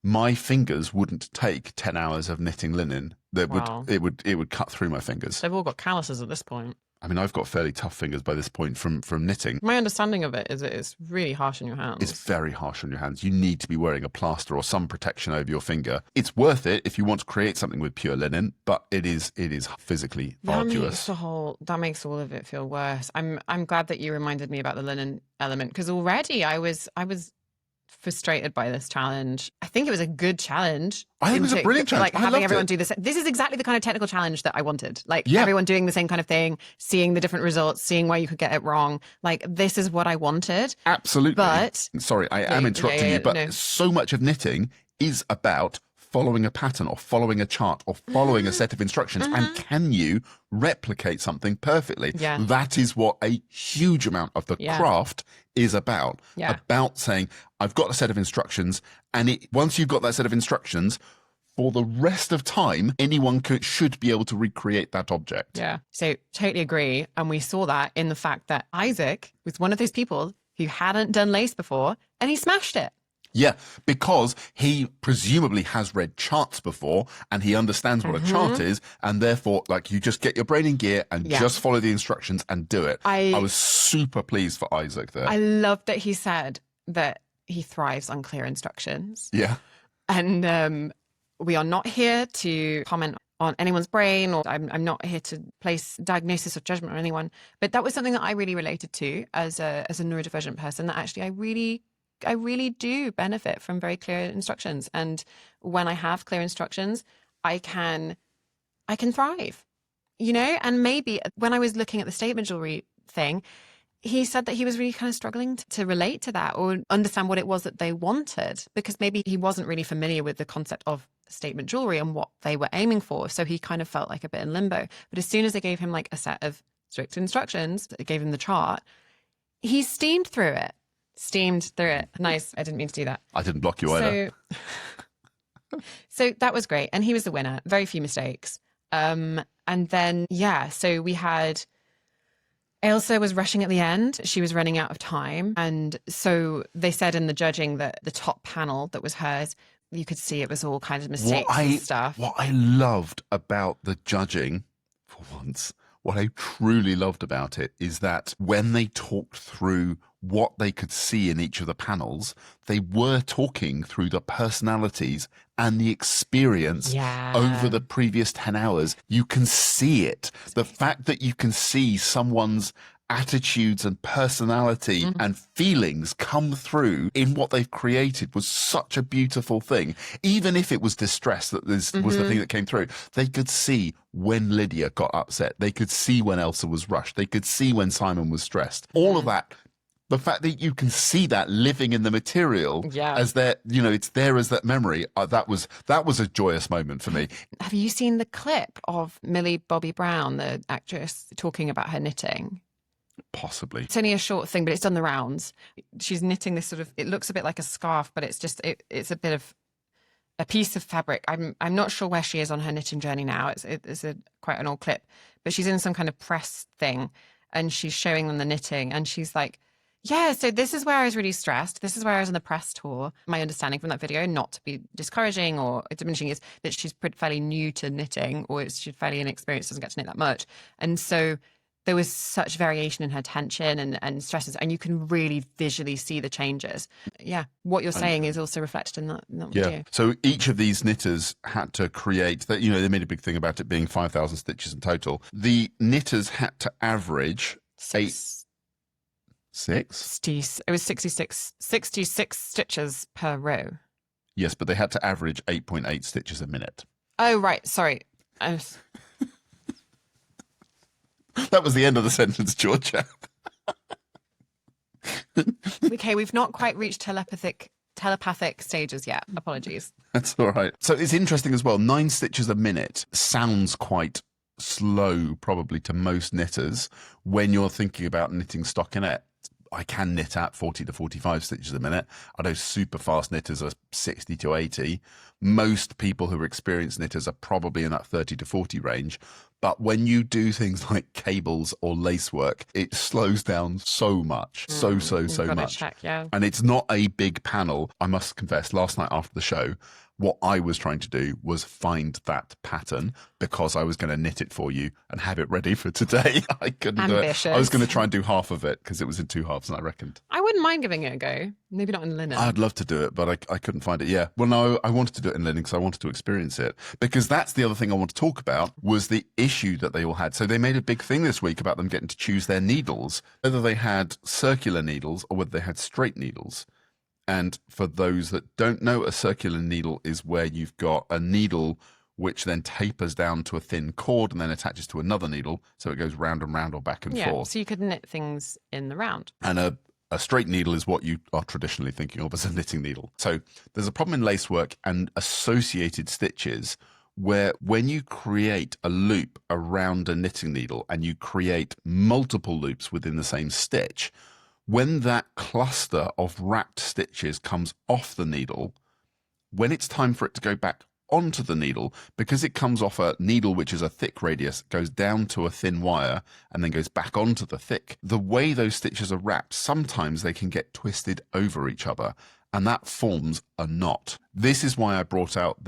my fingers wouldn't take 10 hours of knitting linen. It would cut through my fingers. They've all got calluses at this point. I mean, I've got fairly tough fingers by this point from knitting. My understanding of it is that it's really harsh on your hands. It's very harsh on your hands. You need to be wearing a plaster or some protection over your finger. It's worth it if you want to create something with pure linen, but it is physically arduous. That makes all of it feel worse. I'm glad that you reminded me about the linen element, because already I was frustrated by this challenge. I think it was a good challenge. I think it was a brilliant challenge. Like having everyone do this. This is exactly the kind of technical challenge that I wanted. Like everyone doing the same kind of thing, seeing the different results, seeing where you could get it wrong. Like, this is what I wanted. Absolutely. But sorry, I am interrupting you, but so much of knitting is about following a pattern or following a chart or following a set of instructions. And can you replicate something perfectly? Yeah. That is what a huge amount of the craft is about. About saying, I've got a set of instructions, and once you've got that set of instructions, for the rest of time, anyone should be able to recreate that object. Yeah. So totally agree. And we saw that in the fact that Isaac was one of those people who hadn't done lace before, and he smashed it. Yeah, because he presumably has read charts before, and he understands what a chart is, and therefore, like, you just get your brain in gear and just follow the instructions and do it. I was super pleased for Isaac there. I love that he said that he thrives on clear instructions. Yeah. And we are not here to comment on anyone's brain, or I'm not here to place diagnosis or judgment on anyone. But that was something that I really related to as a neurodivergent person, that actually I really do benefit from very clear instructions. And when I have clear instructions, I can thrive, and maybe when I was looking at the statement jewelry thing, he said that he was really kind of struggling to relate to that or understand what it was that they wanted, because maybe he wasn't really familiar with the concept of statement jewelry and what they were aiming for. So he kind of felt like a bit in limbo. But as soon as they gave him like a set of strict instructions, they gave him the chart, he steamed through it. Nice. I didn't mean to do that. I didn't block you either. So that was great. And he was the winner. Very few mistakes. And then, so we had Ailsa was rushing at the end. She was running out of time. And so they said in the judging that the top panel that was hers, you could see it was all kinds of mistakes and stuff. What I loved about the judging, for once, what I truly loved about it is that when they talked through what they could see in each of the panels, they were talking through the personalities and the experience over the previous 10 hours. You can see it. The fact that you can see someone's attitudes and personality and feelings come through in what they've created was such a beautiful thing. Even if it was distress that was the thing that came through, they could see when Lydia got upset. They could see when Elsa was rushed. They could see when Simon was stressed. All of that. The fact that you can see that living in the material as there, it's there as that memory. That was a joyous moment for me. Have you seen the clip of Millie Bobby Brown, the actress, talking about her knitting? Possibly. It's only a short thing, but it's done the rounds. She's knitting this sort of, it looks a bit like a scarf, but it's just, it's a bit of a piece of fabric. I'm not sure where she is on her knitting journey now. It's quite an old clip, but she's in some kind of press thing and she's showing them the knitting and she's like, yeah, so this is where I was really stressed. This is where I was on the press tour. My understanding from that video, not to be discouraging or diminishing, is that she's fairly new to knitting, or she's fairly inexperienced, doesn't get to knit that much. And so there was such variation in her tension and stresses, and you can really visually see the changes. Yeah, what you're saying is also reflected in that video. So each of these knitters had to create that. They made a big thing about it being 5,000 stitches in total. The knitters had to average It was 66 stitches per row. Yes, but they had to average 8.8 stitches a minute. Oh, right. Sorry. That was the end of the sentence, Georgia. Okay, we've not quite reached telepathic telepathic stages yet. Apologies. That's all right. So it's interesting as well. 9 stitches a minute sounds quite slow, probably to most knitters, when you're thinking about knitting stockinette. I can knit at 40 to 45 stitches a minute. I know super fast knitters are 60 to 80. Most people who are experienced knitters are probably in that 30 to 40 range. But when you do things like cables or lace work, it slows down so much, so much. Check, yeah. And it's not a big panel. I must confess, last night after the show, what I was trying to do was find that pattern because I was going to knit it for you and have it ready for today. I couldn't Ambitious. do it. I was going to try and do half of it because it was in 2 halves, and I reckoned. I wouldn't mind giving it a go. Maybe not in linen. I'd love to do it, but I couldn't find it. Yeah. Well, no, I wanted to do it in linen because I wanted to experience it. Because that's the other thing I want to talk about was the issue that they all had. So they made a big thing this week about them getting to choose their needles, whether they had circular needles or whether they had straight needles. And for those that don't know, a circular needle is where you've got a needle which then tapers down to a thin cord and then attaches to another needle. So it goes round and round or back and forth. So you could knit things in the round. And a straight needle is what you are traditionally thinking of as a knitting needle. So there's a problem in lacework and associated stitches where when you create a loop around a knitting needle and you create multiple loops within the same stitch, when that cluster of wrapped stitches comes off the needle, when it's time for it to go back onto the needle, because it comes off a needle which is a thick radius, goes down to a thin wire, and then goes back onto the thick, the way those stitches are wrapped, sometimes they can get twisted over each other, and that forms a knot. This is why I brought out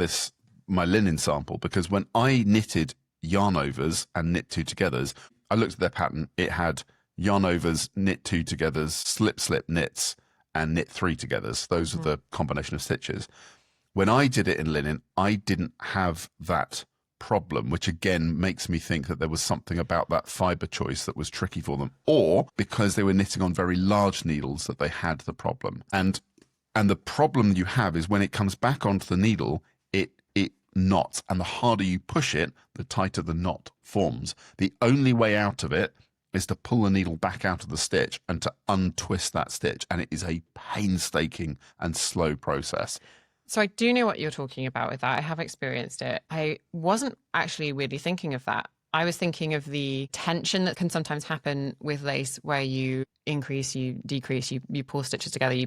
my linen sample, because when I knitted yarn overs and knit 2 togethers, I looked at their pattern. It had yarn overs, knit 2 togethers, slip knits, and knit 3 togethers. Those are the combination of stitches. When I did it in linen, I didn't have that problem, which again makes me think that there was something about that fibre choice that was tricky for them, or because they were knitting on very large needles that they had the problem. And the problem you have is when it comes back onto the needle, it knots, and the harder you push it, the tighter the knot forms. The only way out of it is to pull the needle back out of the stitch and to untwist that stitch. And it is a painstaking and slow process. So I do know what you're talking about with that. I have experienced it. I wasn't actually really thinking of that. I was thinking of the tension that can sometimes happen with lace where you increase, you decrease, you pull stitches together,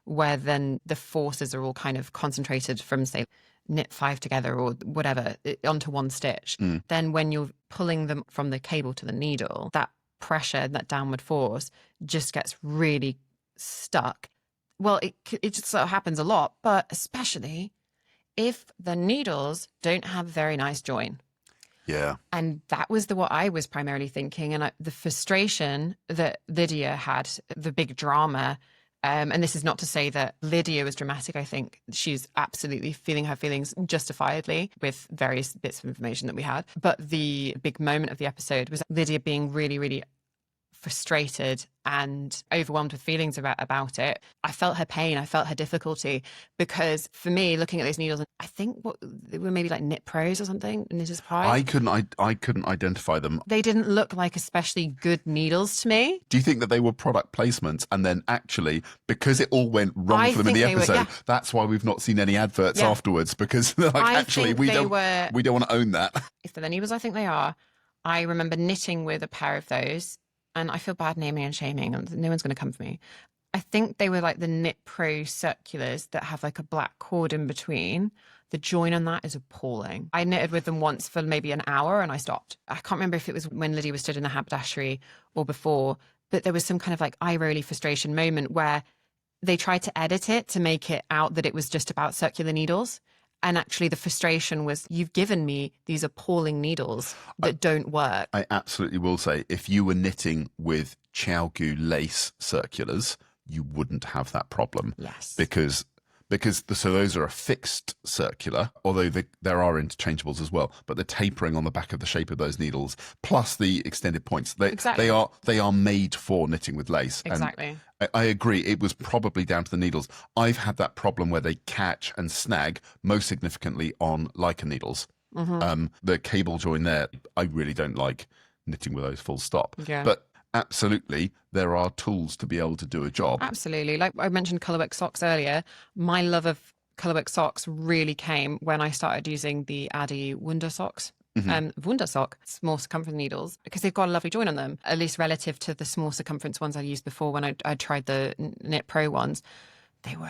where then the forces are all kind of concentrated from, say, knit 5 together or whatever onto one stitch. Then when you're pulling them from the cable to the needle, that pressure, that downward force just gets really stuck. Well, it just sort of happens a lot, but especially if the needles don't have very nice join. Yeah. And that was what I was primarily thinking. And the frustration that Lydia had, the big drama. And this is not to say that Lydia was dramatic. I think she's absolutely feeling her feelings justifiably with various bits of information that we had. But the big moment of the episode was Lydia being really, really frustrated and overwhelmed with feelings about it. I felt her pain. I felt her difficulty because for me, looking at those needles, I think they were maybe like Knit Pros or something. Knitter's Pride. I couldn't identify them. They didn't look like especially good needles to me. Do you think that they were product placements and then actually, because it all went wrong for them in the episode, that's why we've not seen any adverts afterwards, because they're like, actually, we don't want to own that. If they're the needles, I think they are. I remember knitting with a pair of those. And I feel bad naming and shaming, and no one's going to come for me. I think they were like the Knit Pro circulars that have like a black cord in between. The join on that is appalling. I knitted with them once for maybe an hour and I stopped. I can't remember if it was when Lydia was stood in the haberdashery or before, but there was some kind of like eye-rolly frustration moment where they tried to edit it to make it out that it was just about circular needles. And actually the frustration was, you've given me these appalling needles that don't work. I absolutely will say, if you were knitting with Chiaogu lace circulars, you wouldn't have that problem. Yes. Because so those are a fixed circular, although there are interchangeables as well, but the tapering on the back of the shape of those needles, plus the extended points, they are made for knitting with lace. Exactly. And I agree, it was probably down to the needles. I've had that problem where they catch and snag, most significantly on Leica needles. The cable join there, I really don't like knitting with those full stop. Yeah. But absolutely there are tools to be able to do a job. Absolutely. Like I mentioned colourwork socks earlier, my love of colourwork socks really came when I started using the Aldi Wunder socks. Wunder sock, small circumference needles, because they've got a lovely join on them, at least relative to the small circumference ones I used before when I tried the Knit Pro ones. They were...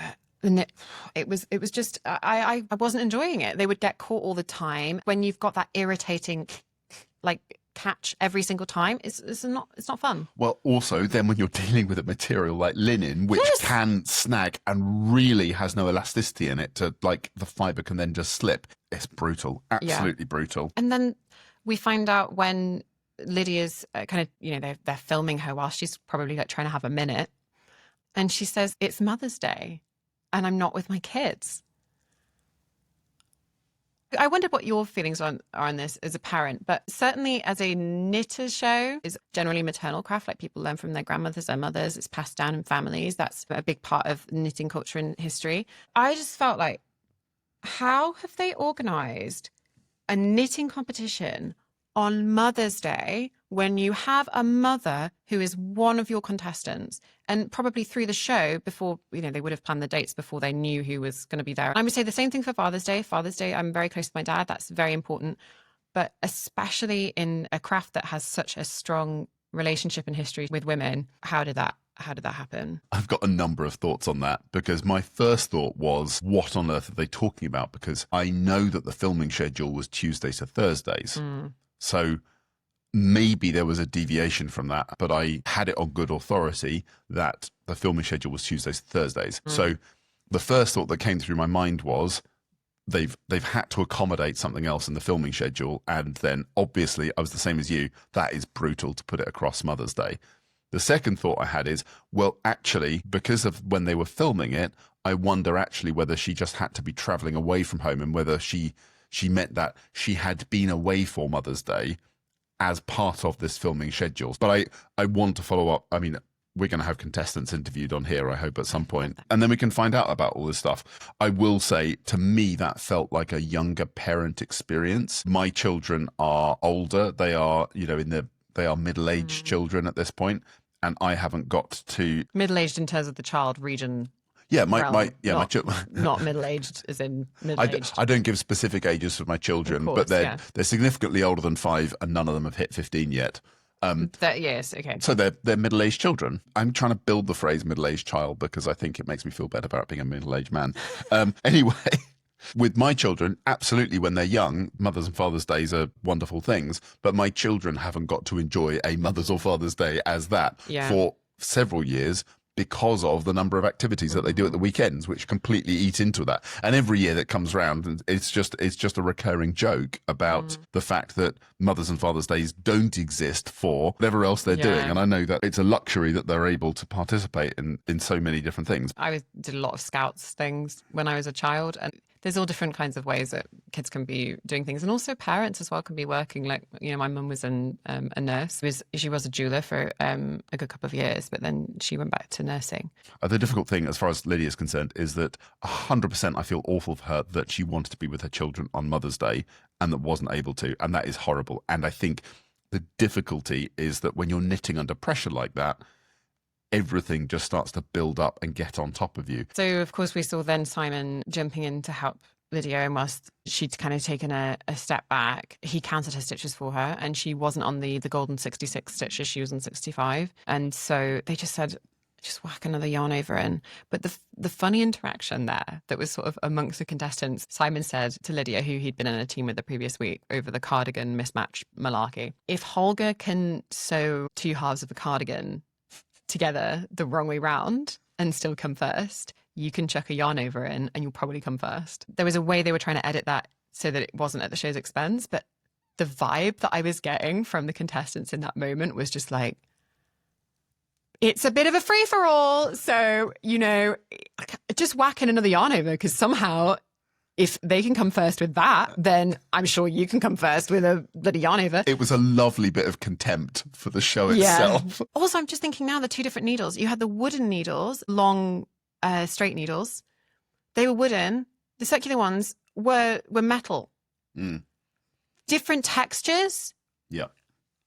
It was just I wasn't enjoying it. They would get caught all the time. When you've got that irritating like catch every single time, it's not fun. Well, also then when you're dealing with a material like linen, which can snag and really has no elasticity in it, to like the fibre can then just slip. It's brutal, absolutely brutal. And then we find out when Lydia's kind of they're filming her while she's probably like trying to have a minute, and she says it's Mother's Day and I'm not with my kids. I wondered what your feelings are on this as a parent, but certainly as a knitter show is generally maternal craft, like people learn from their grandmothers, their mothers, it's passed down in families. That's a big part of knitting culture and history. I just felt like, how have they organised a knitting competition on Mother's Day when you have a mother who is one of your contestants, and probably through the show before, they would have planned the dates before they knew who was going to be there. I would say the same thing for Father's Day. Father's Day, I'm very close to my dad. That's very important. But especially in a craft that has such a strong relationship and history with women, how did that happen? I've got a number of thoughts on that, because my first thought was, what on earth are they talking about? Because I know that the filming schedule was Tuesdays to Thursdays. So maybe there was a deviation from that, but I had it on good authority that the filming schedule was Tuesdays to Thursdays. So the first thought that came through my mind was they've had to accommodate something else in the filming schedule, and then obviously I was the same as you, that is brutal to put it across Mother's Day. The second thought I had is, well, actually, because of when they were filming it, I wonder actually whether she just had to be travelling away from home, and whether she meant that she had been away for Mother's Day as part of this filming schedule. But I want to follow up. I mean, we're going to have contestants interviewed on here, I hope, at some point, and then we can find out about all this stuff. I will say, to me, that felt like a younger parent experience. My children are older. They are, they are middle-aged children at this point, and I haven't got to... Middle-aged in terms of the child region. Yeah, my children. Not middle-aged as in middle-aged. I don't give specific ages for my children, course, but they're significantly older than 5, and none of them have hit 15 yet. Yes, okay. So they're middle-aged children. I'm trying to build the phrase middle-aged child because I think it makes me feel better about being a middle-aged man. Anyway, with my children, absolutely, when they're young, Mother's and Father's Days are wonderful things, but my children haven't got to enjoy a Mother's or Father's Day as that for several years, because of the number of activities that they do at the weekends, which completely eat into that. And every year that comes round, it's just a recurring joke about the fact that Mother's and Father's Days don't exist for whatever else they're doing. And I know that it's a luxury that they're able to participate in so many different things. I did a lot of Scouts things when I was a child, and there's all different kinds of ways that kids can be doing things, and also parents as well can be working. Like, my mum was a nurse. She was a doula for a good couple of years, but then she went back to nursing. The difficult thing, as far as Lydia is concerned, is that 100% I feel awful for her that she wanted to be with her children on Mother's Day and that wasn't able to, and that is horrible. And I think the difficulty is that when you're knitting under pressure like that, everything just starts to build up and get on top of you. So, of course, we saw then Simon jumping in to help Lydia, and whilst she'd kind of taken a step back, he counted her stitches for her, and she wasn't on the golden 66 stitches, she was on 65. And so they just said, just whack another yarn over in. But the funny interaction there that was sort of amongst the contestants, Simon said to Lydia, who he'd been in a team with the previous week over the cardigan mismatch malarkey, if Holger can sew 2 halves of a cardigan together the wrong way round and still come first, you can chuck a yarn over in and you'll probably come first. There was a way they were trying to edit that so that it wasn't at the show's expense, but the vibe that I was getting from the contestants in that moment was just like, it's a bit of a free-for-all, so, just whack in another yarn over, because somehow if they can come first with that, then I'm sure you can come first with a bloody yarn over. It was a lovely bit of contempt for the show itself. Also, I'm just thinking now, the 2 different needles. You had the wooden needles, long, straight needles. They were wooden. The circular ones were metal. Different textures. Yeah.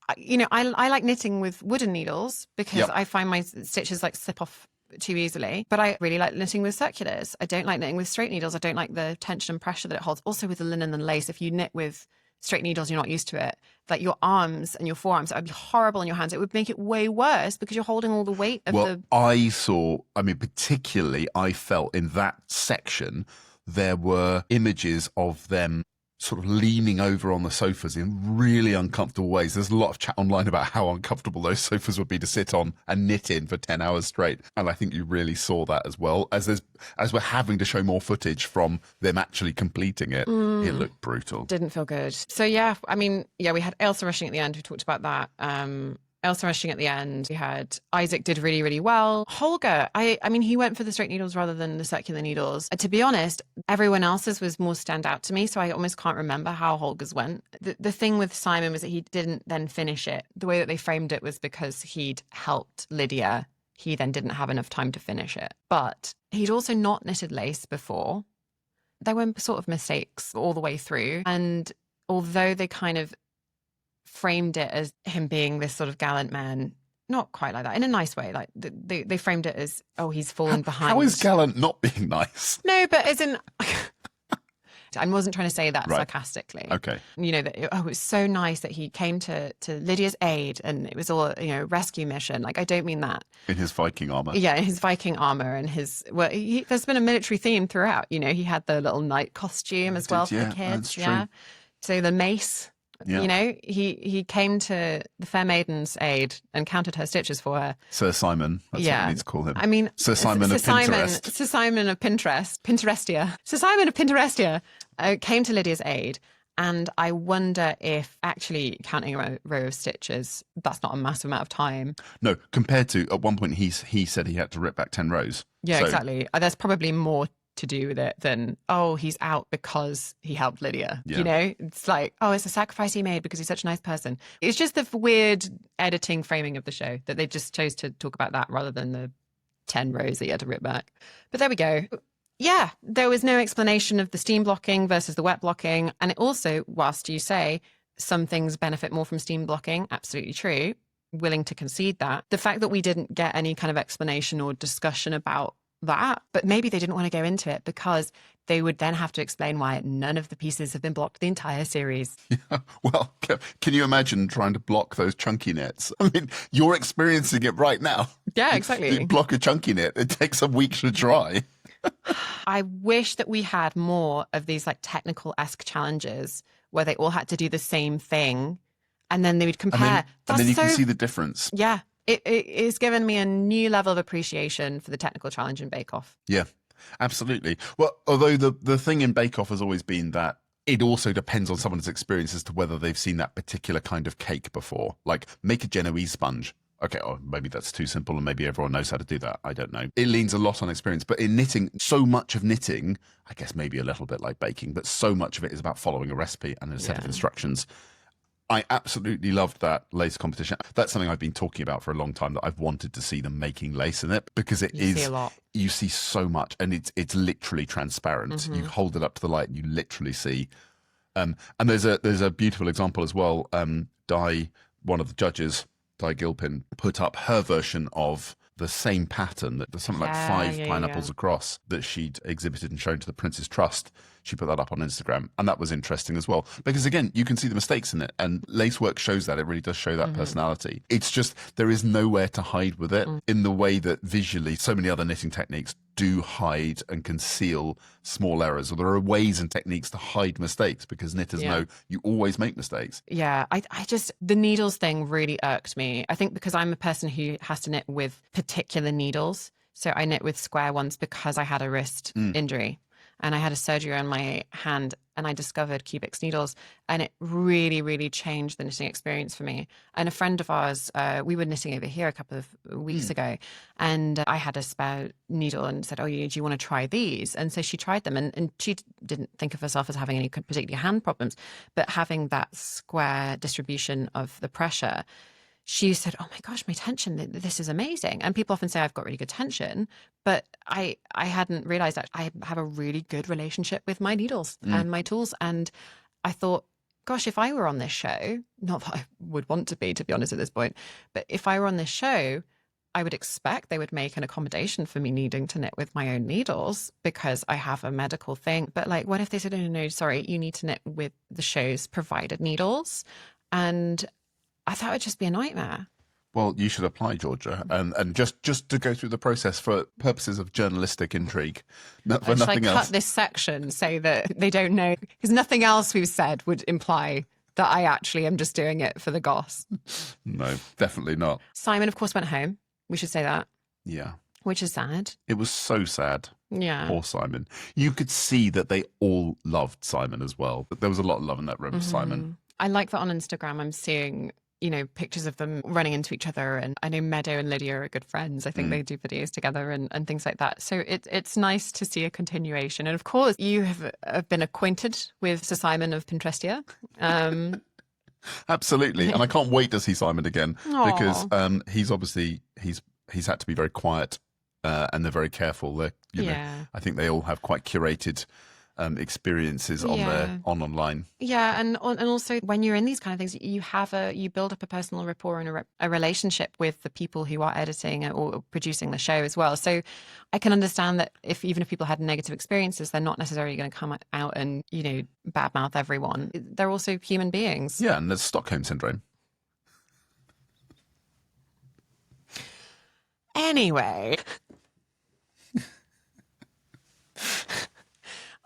I like knitting with wooden needles because I find my stitches like slip off too easily. But I really like knitting with circulars. I don't like knitting with straight needles. I don't like the tension and pressure that it holds. Also with the linen and lace, if you knit with straight needles, you're not used to it. Like your arms and your forearms, it would be horrible in your hands. It would make it way worse because you're holding all the weight of particularly I felt in that section, there were images of them sort of leaning over on the sofas in really uncomfortable ways. There's a lot of chat online about how uncomfortable those sofas would be to sit on and knit in for 10 hours straight. And I think you really saw that as well. As we're having to show more footage from them actually completing it, it looked brutal. Didn't feel good. So we had Elsa rushing at the end. We talked about that. Elsa rushing at the end. We had Isaac did really, really well. Holger, I mean, he went for the straight needles rather than the circular needles. To be honest, everyone else's was more stand out to me, so I almost can't remember how Holger's went. The thing with Simon was that he didn't then finish it. The way that they framed it was because he'd helped Lydia. He then didn't have enough time to finish it. But he'd also not knitted lace before. There were sort of mistakes all the way through. And although they kind of framed it as him being this sort of gallant man, not quite like that, in a nice way. Like they framed it as, oh, he's fallen behind. How is gallant not being nice? No, but as in, I wasn't trying to say that sarcastically. Okay. It was so nice that he came to Lydia's aid and it was all, rescue mission. Like, I don't mean that. In his Viking armor. Yeah, in his Viking armor and there's been a military theme throughout. He had the little knight costume as well for the kids. That's true. So the mace. Yeah. He came to the fair maiden's aid and counted her stitches for her. Sir Simon. That's what we need to call him. I mean, Sir Simon of Pinterest. Sir Simon of Pinterest. Pinterestia. Sir Simon of Pinterestia came to Lydia's aid. And I wonder if actually counting a row of stitches, that's not a massive amount of time. No, compared to, at one point, he said he had to rip back 10 rows. Yeah, exactly. There's probably more to do with it than, he's out because he helped Lydia. Yeah. It's like, it's a sacrifice he made because he's such a nice person. It's just the weird editing framing of the show that they just chose to talk about that rather than the 10 rows that he had to rip back. But there we go. Yeah, there was no explanation of the steam blocking versus the wet blocking. And it also, whilst you say some things benefit more from steam blocking, absolutely true, willing to concede that. The fact that we didn't get any kind of explanation or discussion about that, but maybe they didn't want to go into it because they would then have to explain why none of the pieces have been blocked the entire series. Yeah. Well, can you imagine trying to block those chunky knits? I mean, you're experiencing it right now. Yeah, exactly. You block a chunky knit, it takes a week to dry. I wish that we had more of these like technical-esque challenges where they all had to do the same thing and then they would compare. And then you can see the difference. Yeah. It has given me a new level of appreciation for the technical challenge in Bake Off. Yeah, absolutely. Well, although the thing in Bake Off has always been that it also depends on someone's experience as to whether they've seen that particular kind of cake before. Like, make a Genoese sponge. Okay, or maybe that's too simple and maybe everyone knows how to do that. I don't know. It leans a lot on experience. But in knitting, so much of knitting, I guess maybe a little bit like baking, but so much of it is about following a recipe and a set of instructions. I absolutely loved that lace competition. That's something I've been talking about for a long time, that I've wanted to see them making lace in it, because you see a lot. You see so much, and it's literally transparent. Mm-hmm. You hold it up to the light and you literally see. And there's a beautiful example as well. Di, one of the judges, Di Gilpin, put up her version of the same pattern, that there's something like 5 pineapples across, that she'd exhibited and shown to the Prince's Trust. She put that up on Instagram, and that was interesting as well, because again, you can see the mistakes in it, and lacework shows that. It really does show that personality. It's just there is nowhere to hide with it in the way that visually so many other knitting techniques do hide and conceal small errors, or there are ways and techniques to hide mistakes, because knitters know you always make mistakes. Yeah, I just, the needles thing really irked me. I think because I'm a person who has to knit with particular needles. So I knit with square ones because I had a wrist injury. And I had a surgery on my hand, and I discovered Cubics needles, and it really, really changed the knitting experience for me. And a friend of ours, we were knitting over here a couple of weeks ago, and I had a spare needle and said, do you want to try these? And so she tried them, and she didn't think of herself as having any particular hand problems, but having that square distribution of the pressure, she said, oh my gosh, my tension, this is amazing. And people often say I've got really good tension, but I hadn't realized that I have a really good relationship with my needles and my tools. And I thought gosh, if I were on this show, not that I would want to be honest at this point, but if I were on this show, I would expect they would make an accommodation for me needing to knit with my own needles because I have a medical thing. But like, what if they said, no, sorry, you need to knit with the show's provided needles? And I thought it would just be a nightmare. Well, you should apply, Georgia, and just to go through the process for purposes of journalistic intrigue, for nothing else. Cut this section, say that they don't know, because nothing else we've said would imply that I actually am just doing it for the goss. No, definitely not. Simon, of course, went home. We should say that. Yeah. Which is sad. It was so sad. Yeah. Poor Simon. You could see that they all loved Simon as well. There was a lot of love in that room for Simon. I like that on Instagram I'm seeing, pictures of them running into each other. And I know Meadow and Lydia are good friends. I think they do videos together and things like that. So it's nice to see a continuation. And of course, you have been acquainted with Sir Simon of Pinterestia. Absolutely. And I can't wait to see Simon again because he's obviously, he's had to be very quiet and they're very careful. I think they all have quite curated experiences online. Yeah, and also when you're in these kind of things, you build up a personal rapport and a relationship with the people who are editing or producing the show as well. So I can understand that even if people had negative experiences, they're not necessarily going to come out and badmouth everyone. They're also human beings. Yeah, and there's Stockholm syndrome. Anyway.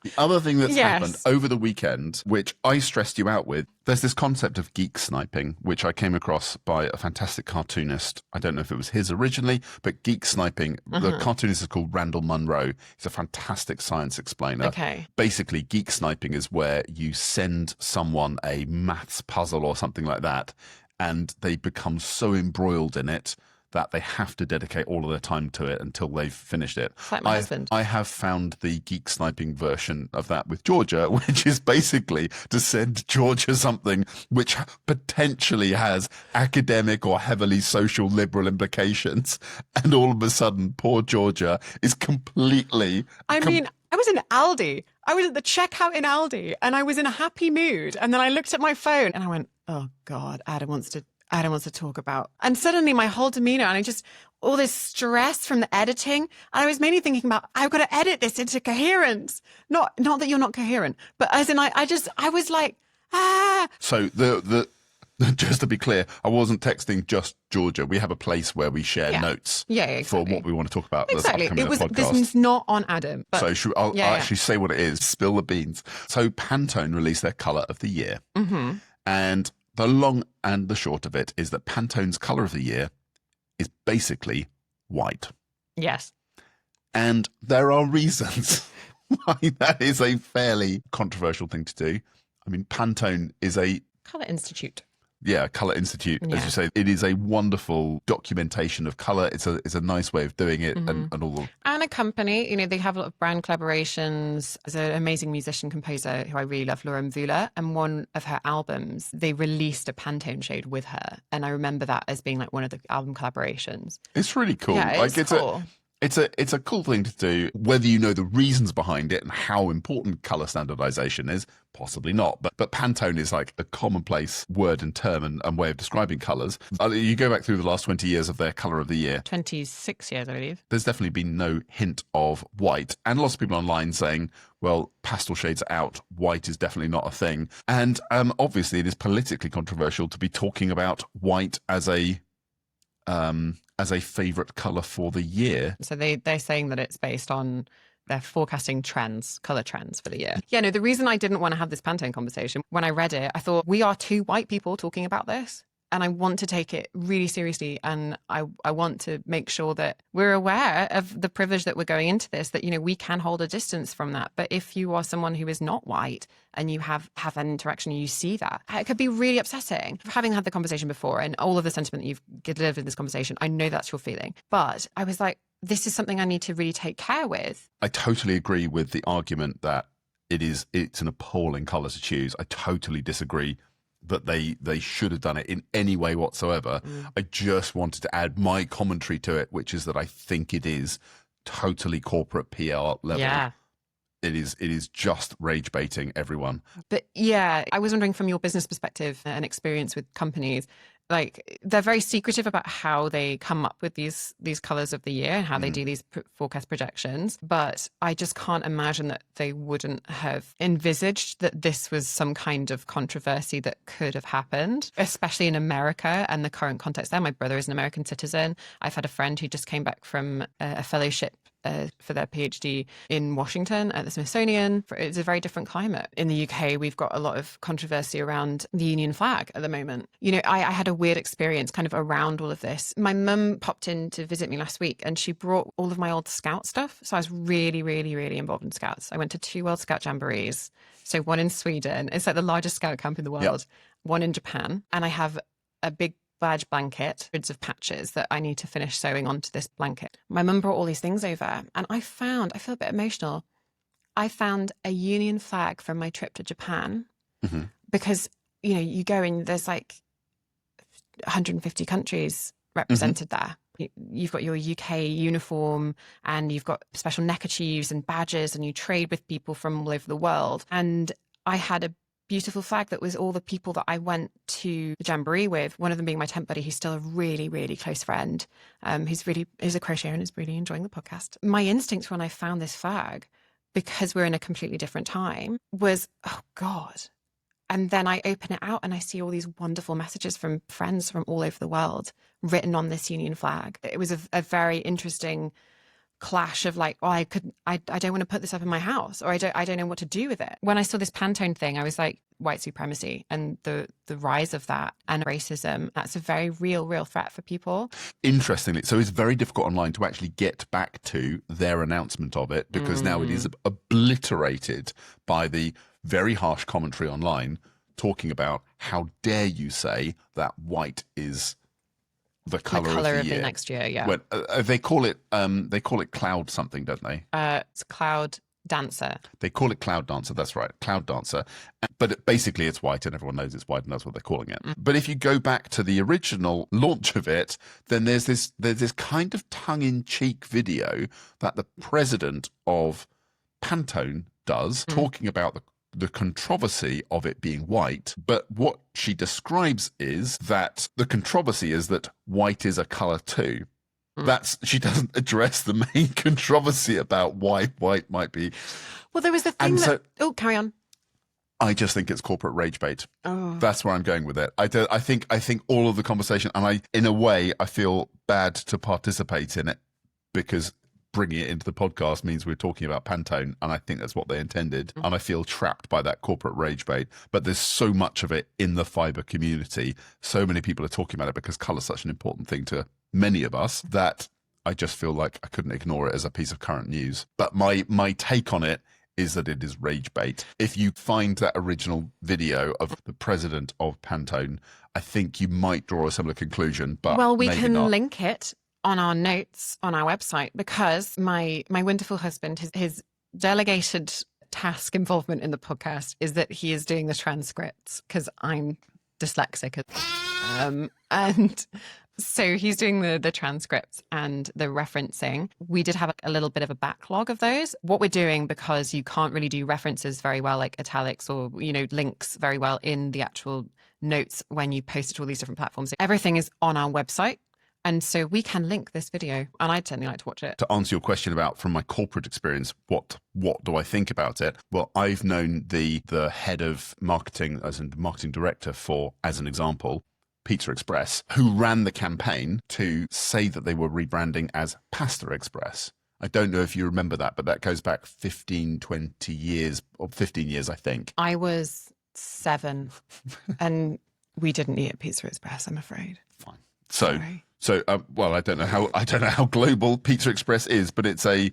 The other thing that's happened over the weekend, which I stressed you out with, there's this concept of geek sniping, which I came across by a fantastic cartoonist. I don't know if it was his originally, but geek sniping, the cartoonist is called Randall Munro. He's a fantastic science explainer. Okay. Basically, geek sniping is where you send someone a maths puzzle or something like that, and they become so embroiled in it that they have to dedicate all of their time to it until they've finished it. It's like my husband. I have found the geek sniping version of that with Georgia, which is basically to send Georgia something which potentially has academic or heavily social liberal implications. And all of a sudden, poor Georgia is completely... I was in Aldi. I was at the checkout in Aldi and I was in a happy mood. And then I looked at my phone and I went, oh God, Adam wants to talk about. And suddenly my whole demeanor and all this stress from the editing. And I was mainly thinking about, I've got to edit this into coherence. Not that you're not coherent, but as in I was like, ah. So just to be clear, I wasn't texting just Georgia. We have a place where we share notes for what we want to talk about. Exactly. Podcast. This is not on Adam. But, so I'll actually say what it is. Spill the beans. So Pantone released their colour of the year. Mm-hmm. And the long and the short of it is that Pantone's colour of the year is basically white. Yes. And there are reasons why that is a fairly controversial thing to do. I mean, Pantone is a... Colour Institute. Yeah, Colour Institute, as you say. It is a wonderful documentation of colour. It's a nice way of doing it and all the... And a company, they have a lot of brand collaborations. There's an amazing musician-composer who I really love, Laura Mvula, and one of her albums, they released a Pantone shade with her. And I remember that as being one of the album collaborations. It's really cool. Yeah, it's cool. It's a cool thing to do. Whether you know the reasons behind it and how important colour standardisation is, possibly not. But Pantone is like a commonplace word and term and way of describing colours. You go back through the last 20 years of their colour of the year. 26 years, I believe. There's definitely been no hint of white. And lots of people online saying, well, pastel shades are out. White is definitely not a thing. And obviously it is politically controversial to be talking about white as a favourite colour for the year. So they're saying that it's based on they're forecasting colour trends for the year. Yeah, no, the reason I didn't want to have this Pantone conversation, when I read it, I thought, we are two white people talking about this. And I want to take it really seriously. And I want to make sure that we're aware of the privilege that we're going into this, that, we can hold a distance from that. But if you are someone who is not white and you have an interaction and you see that, it could be really upsetting. Having had the conversation before and all of the sentiment that you've delivered in this conversation, I know that's your feeling. But I was like, this is something I need to really take care with. I totally agree with the argument that it's an appalling colour to choose. I totally disagree that they should have done it in any way whatsoever. I just wanted to add my commentary to it, which is that I think it is totally corporate PR level. Yeah. it is just rage baiting everyone. But yeah, I was wondering from your business perspective and experience with companies, like they're very secretive about how they come up with these colors of the year and how they do these forecast projections. But I just can't imagine that they wouldn't have envisaged that this was some kind of controversy that could have happened, especially in America and the current context there. My brother is an American citizen. I've had a friend who just came back from a fellowship for their PhD in Washington at the Smithsonian. It's a very different climate. In the UK, we've got a lot of controversy around the Union flag at the moment. You know, I had a weird experience kind of around all of this. My mum popped in to visit me last week and she brought all of my old Scout stuff. So I was really, really, really involved in Scouts. I went to 2 World Scout Jamborees. So one in Sweden. It's like the largest Scout camp in the world. One in Japan. And I have a big badge blanket, hundreds of patches that I need to finish sewing onto this blanket. My mum brought all these things over and I feel a bit emotional. I found a Union flag from my trip to Japan because, you know, you go and there's like 150 countries represented there. You've got your UK uniform and you've got special neckerchiefs and badges and you trade with people from all over the world. And I had a beautiful flag that was all the people that I went to the Jamboree with, one of them being my tent buddy, who's still a really, really close friend. He's a crocheter and is really enjoying the podcast. My instinct when I found this flag, because we're in a completely different time, was, oh God. And then I open it out and I see all these wonderful messages from friends from all over the world written on this Union flag. It was a very interesting clash of like, oh, I don't want to put this up in my house, or I don't know what to do with it. When I saw this Pantone thing, I was like, white supremacy and the rise of that and racism, that's a very real threat for people. Interestingly, so it's very difficult online to actually get back to their announcement of it because now it is obliterated by the very harsh commentary online talking about how dare you say that white is the color of the year. Next year, yeah. When, they call it cloud something, don't they? It's Cloud Dancer. They call it Cloud Dancer. That's right, Cloud Dancer. But basically, it's white, and everyone knows it's white, and that's what they're calling it. But if you go back to the original launch of it, then there's this kind of tongue-in-cheek video that the president of Pantone does, talking about the controversy of it being white. But what she describes is that the controversy is that white is a color too. She doesn't address the main controversy about why white might be. Well, there was the thing carry on. I just think it's corporate rage bait. Oh. That's where I'm going with it. I think all of the conversation, and in a way, I feel bad to participate in it because bringing it into the podcast means we're talking about Pantone, and I think that's what they intended. And I feel trapped by that corporate rage bait. But there's so much of it in the fibre community. So many people are talking about it because colour's such an important thing to many of us that I just feel like I couldn't ignore it as a piece of current news. But my take on it is that it is rage bait. If you find that original video of the president of Pantone, I think you might draw a similar conclusion. But we can link it on our notes on our website because my wonderful husband, his delegated task involvement in the podcast is that he is doing the transcripts because I'm dyslexic. And so he's doing the transcripts and the referencing. We did have a little bit of a backlog of those. What we're doing, because you can't really do references very well, like italics or, links very well in the actual notes when you post it to all these different platforms. Everything is on our website. And so we can link this video, and I'd certainly like to watch it. To answer your question about, from my corporate experience, what do I think about it? Well, I've known the head of marketing, as in the marketing director for, as an example, Pizza Express, who ran the campaign to say that they were rebranding as Pasta Express. I don't know if you remember that, but that goes back 15, 20 years, or 15 years, I think. I was 7, and we didn't eat at Pizza Express, I'm afraid. Fine. So, I don't know how global Pizza Express is, but it's a.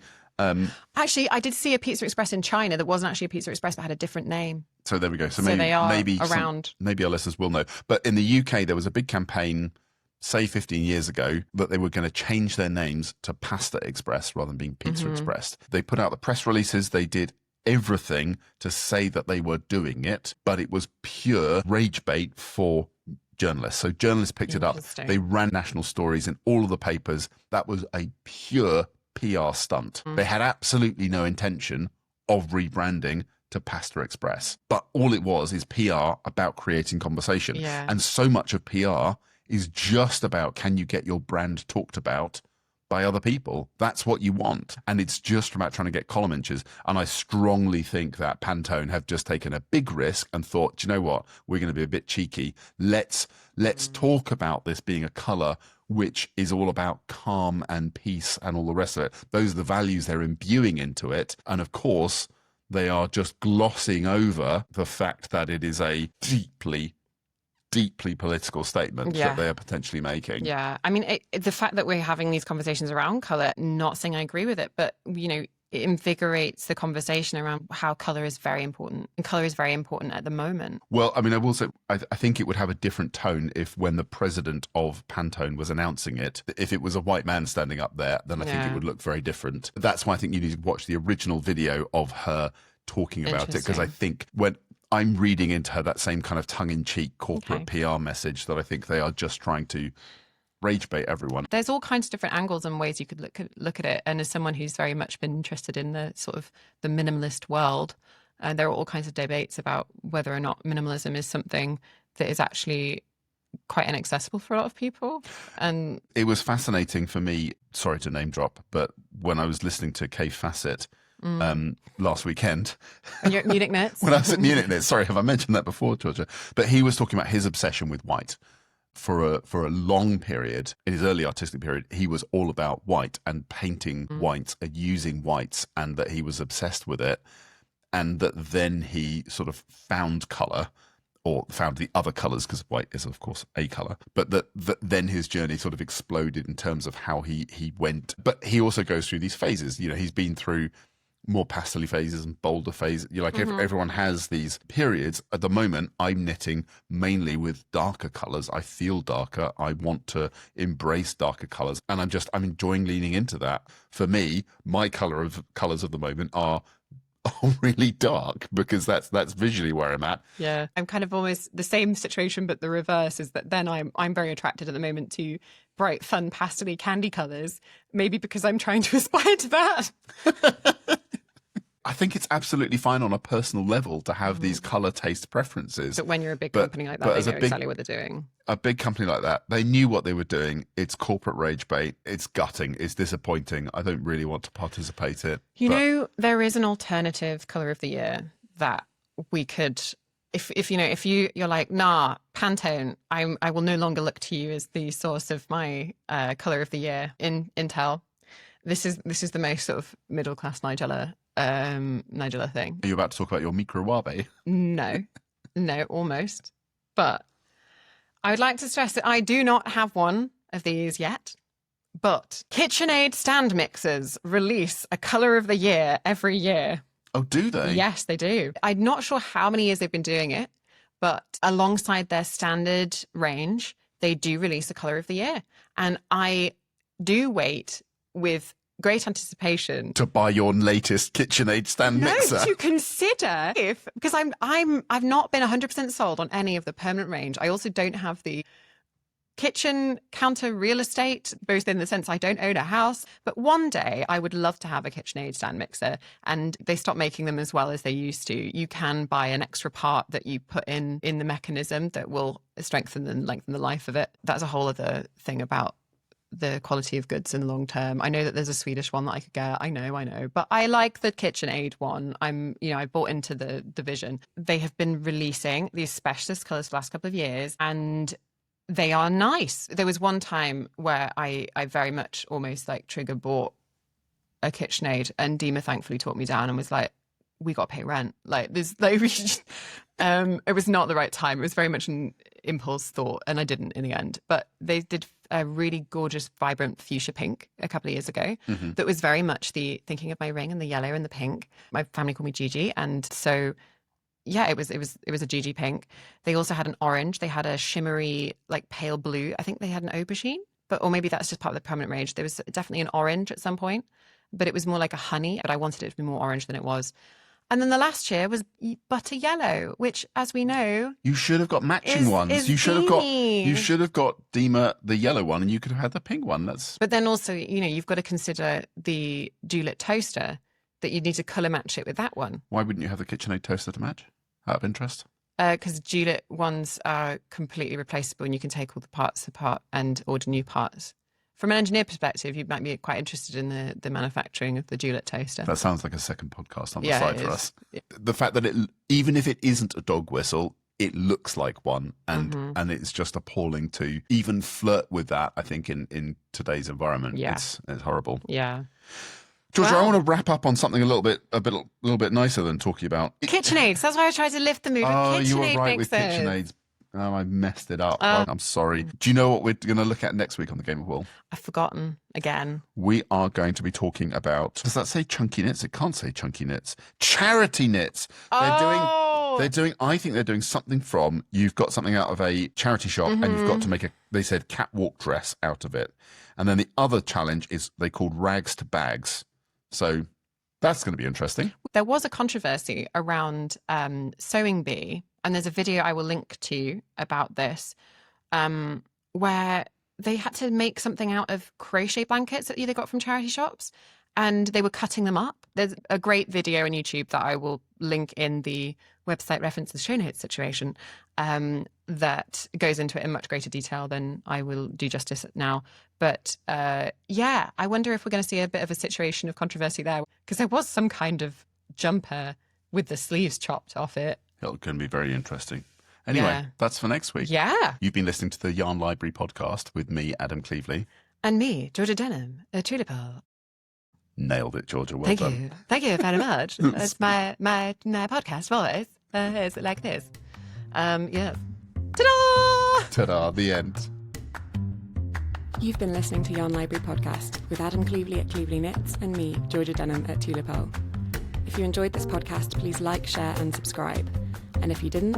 Actually, I did see a Pizza Express in China that wasn't actually a Pizza Express, but had a different name. So there we go. So they are maybe around. Maybe our listeners will know. But in the UK, there was a big campaign, say 15 years ago, that they were going to change their names to Pasta Express rather than being Pizza Express. They put out the press releases. They did everything to say that they were doing it, but it was pure rage bait for journalists. So journalists picked it up. They ran national stories in all of the papers. That was a pure PR stunt. They had absolutely no intention of rebranding to Pasta Express. But all it was is PR about creating conversation. Yeah. And so much of PR is just about, can you get your brand talked about by other people? That's what you want. And it's just about trying to get column inches. And I strongly think that Pantone have just taken a big risk and thought, do you know what? We're going to be a bit cheeky. Let's talk about this being a colour which is all about calm and peace and all the rest of it. Those are the values they're imbuing into it. And of course, they are just glossing over the fact that it is a deeply political statement that they are potentially making. Yeah. I mean, the fact that we're having these conversations around colour, not saying I agree with it, but, you know, it invigorates the conversation around how colour is very important. And colour is very important at the moment. Well, I mean, I will say, I think it would have a different tone if when the president of Pantone was announcing it, if it was a white man standing up there, then I think it would look very different. That's why I think you need to watch the original video of her talking about it, because I think when I'm reading into her that same kind of tongue-in-cheek corporate PR message that I think they are just trying to rage bait everyone. There's all kinds of different angles and ways you could look at it. And as someone who's very much been interested in the sort of the minimalist world, there are all kinds of debates about whether or not minimalism is something that is actually quite inaccessible for a lot of people. And it was fascinating for me, sorry to name drop, but when I was listening to Kay Fassett last weekend. And you're at Munich Knits? When I was at Munich Knits. Sorry, have I mentioned that before, Georgia? But he was talking about his obsession with white. For a long period, in his early artistic period, he was all about white and painting whites and using whites, and that he was obsessed with it. And that then he sort of found colour, or found the other colours, because white is, of course, a colour. But that then his journey sort of exploded in terms of how he went. But he also goes through these phases. You know, he's been through more pastel phases and bolder phases. You know, like everyone has these periods. At the moment, I'm knitting mainly with darker colours. I feel darker. I want to embrace darker colours, and I'm enjoying leaning into that. For me, my colours of the moment are really dark, because that's visually where I'm at. Yeah, I'm kind of almost the same situation, but the reverse is that then I'm very attracted at the moment to bright, fun, pastel-y candy colours, maybe because I'm trying to aspire to that. I think it's absolutely fine on a personal level to have these colour taste preferences. But when you're a big company like that, they know exactly what they're doing. A big company like that, they knew what they were doing. It's corporate rage bait. It's gutting. It's disappointing. I don't really want to participate in it. You know, there is an alternative colour of the year that we could, if you're like, nah, Pantone, I will no longer look to you as the source of my colour of the year in Intel. This is the most sort of middle class Nigella thing. Are you about to talk about your microwabe? No, almost. But I would like to stress that I do not have one of these yet. But KitchenAid stand mixers release a colour of the year every year. Oh, do they? Yes, they do. I'm not sure how many years they've been doing it, but alongside their standard range, they do release a colour of the year. And I do wait with great anticipation to buy your latest KitchenAid stand mixer. To consider because I've not been 100% sold on any of the permanent range. I also don't have the kitchen counter real estate, both in the sense I don't own a house, but one day I would love to have a KitchenAid stand mixer, and they stopped making them as well as they used to. You can buy an extra part that you put in the mechanism that will strengthen and lengthen the life of it. That's a whole other thing about the quality of goods in the long term. I know that there's a Swedish one that I could get. I know. But I like the KitchenAid one. I bought into the division. They have been releasing these specialist colours for the last couple of years, and they are nice. There was one time where I very much almost like trigger bought a KitchenAid, and Dima thankfully talked me down and was like, we got to pay rent. Like this, it was not the right time. It was very much an impulse thought, and I didn't in the end. But they did a really gorgeous, vibrant fuchsia pink a couple of years ago that was very much the thinking of my ring and the yellow and the pink. My family called me Gigi, and so yeah, it was a Gigi pink. They also had an orange. They had a shimmery, like pale blue. I think they had an aubergine, or maybe that's just part of the permanent range. There was definitely an orange at some point, but it was more like a honey. But I wanted it to be more orange than it was. And then the last year was butter yellow, which, as we know, you should have got matching ones. You should have got Dima the yellow one, and you could have had the pink one. But then also, you've got to consider the Dulet toaster that you'd need to colour match it with that one. Why wouldn't you have the KitchenAid toaster to match? Out of interest? Because Julep ones are completely replaceable and you can take all the parts apart and order new parts. From an engineer perspective, you might be quite interested in the manufacturing of the Julep toaster. That sounds like a second podcast on the side for us. Yeah. The fact that even if it isn't a dog whistle, it looks like one, and it's just appalling to even flirt with that, I think, in today's environment. Yeah. It's horrible. Yeah. Georgia, I want to wrap up on something a little bit nicer than talking about KitchenAids. That's why I tried to lift the mood. Oh, you were KitchenAid right with mixers. KitchenAids. Oh, I messed it up. I'm sorry. Do you know what we're going to look at next week on the Game of Wool? I've forgotten again. We are going to be talking about, does that say chunky knits? It can't say chunky knits. Charity knits. They're doing, I think they're doing something from, you've got something out of a charity shop and you've got to make they said catwalk dress out of it. And then the other challenge is they called rags to bags. So that's going to be interesting. There was a controversy around Sewing Bee, and there's a video I will link to about this, where they had to make something out of crochet blankets that they got from charity shops, and they were cutting them up. There's a great video on YouTube that I will link in the website references show notes situation that goes into it in much greater detail than I will do justice now. But yeah, I wonder if we're going to see a bit of a situation of controversy there, because there was some kind of jumper with the sleeves chopped off it. It's going to be very interesting. Anyway, that's for next week. Yeah. You've been listening to the Yarn Library podcast with me, Adam Cleveley. And me, Georgia Denham, a tulip. Nailed it, Georgia. Well done. Thank you very much. It's my podcast voice. Is like this. Yeah. Ta-da! Ta-da, the end. You've been listening to Yarn Library Podcast with Adam Cleveley at Cleveley Knits and me, Georgia Denham at Tulip. If you enjoyed this podcast, please like, share and subscribe. And if you didn't,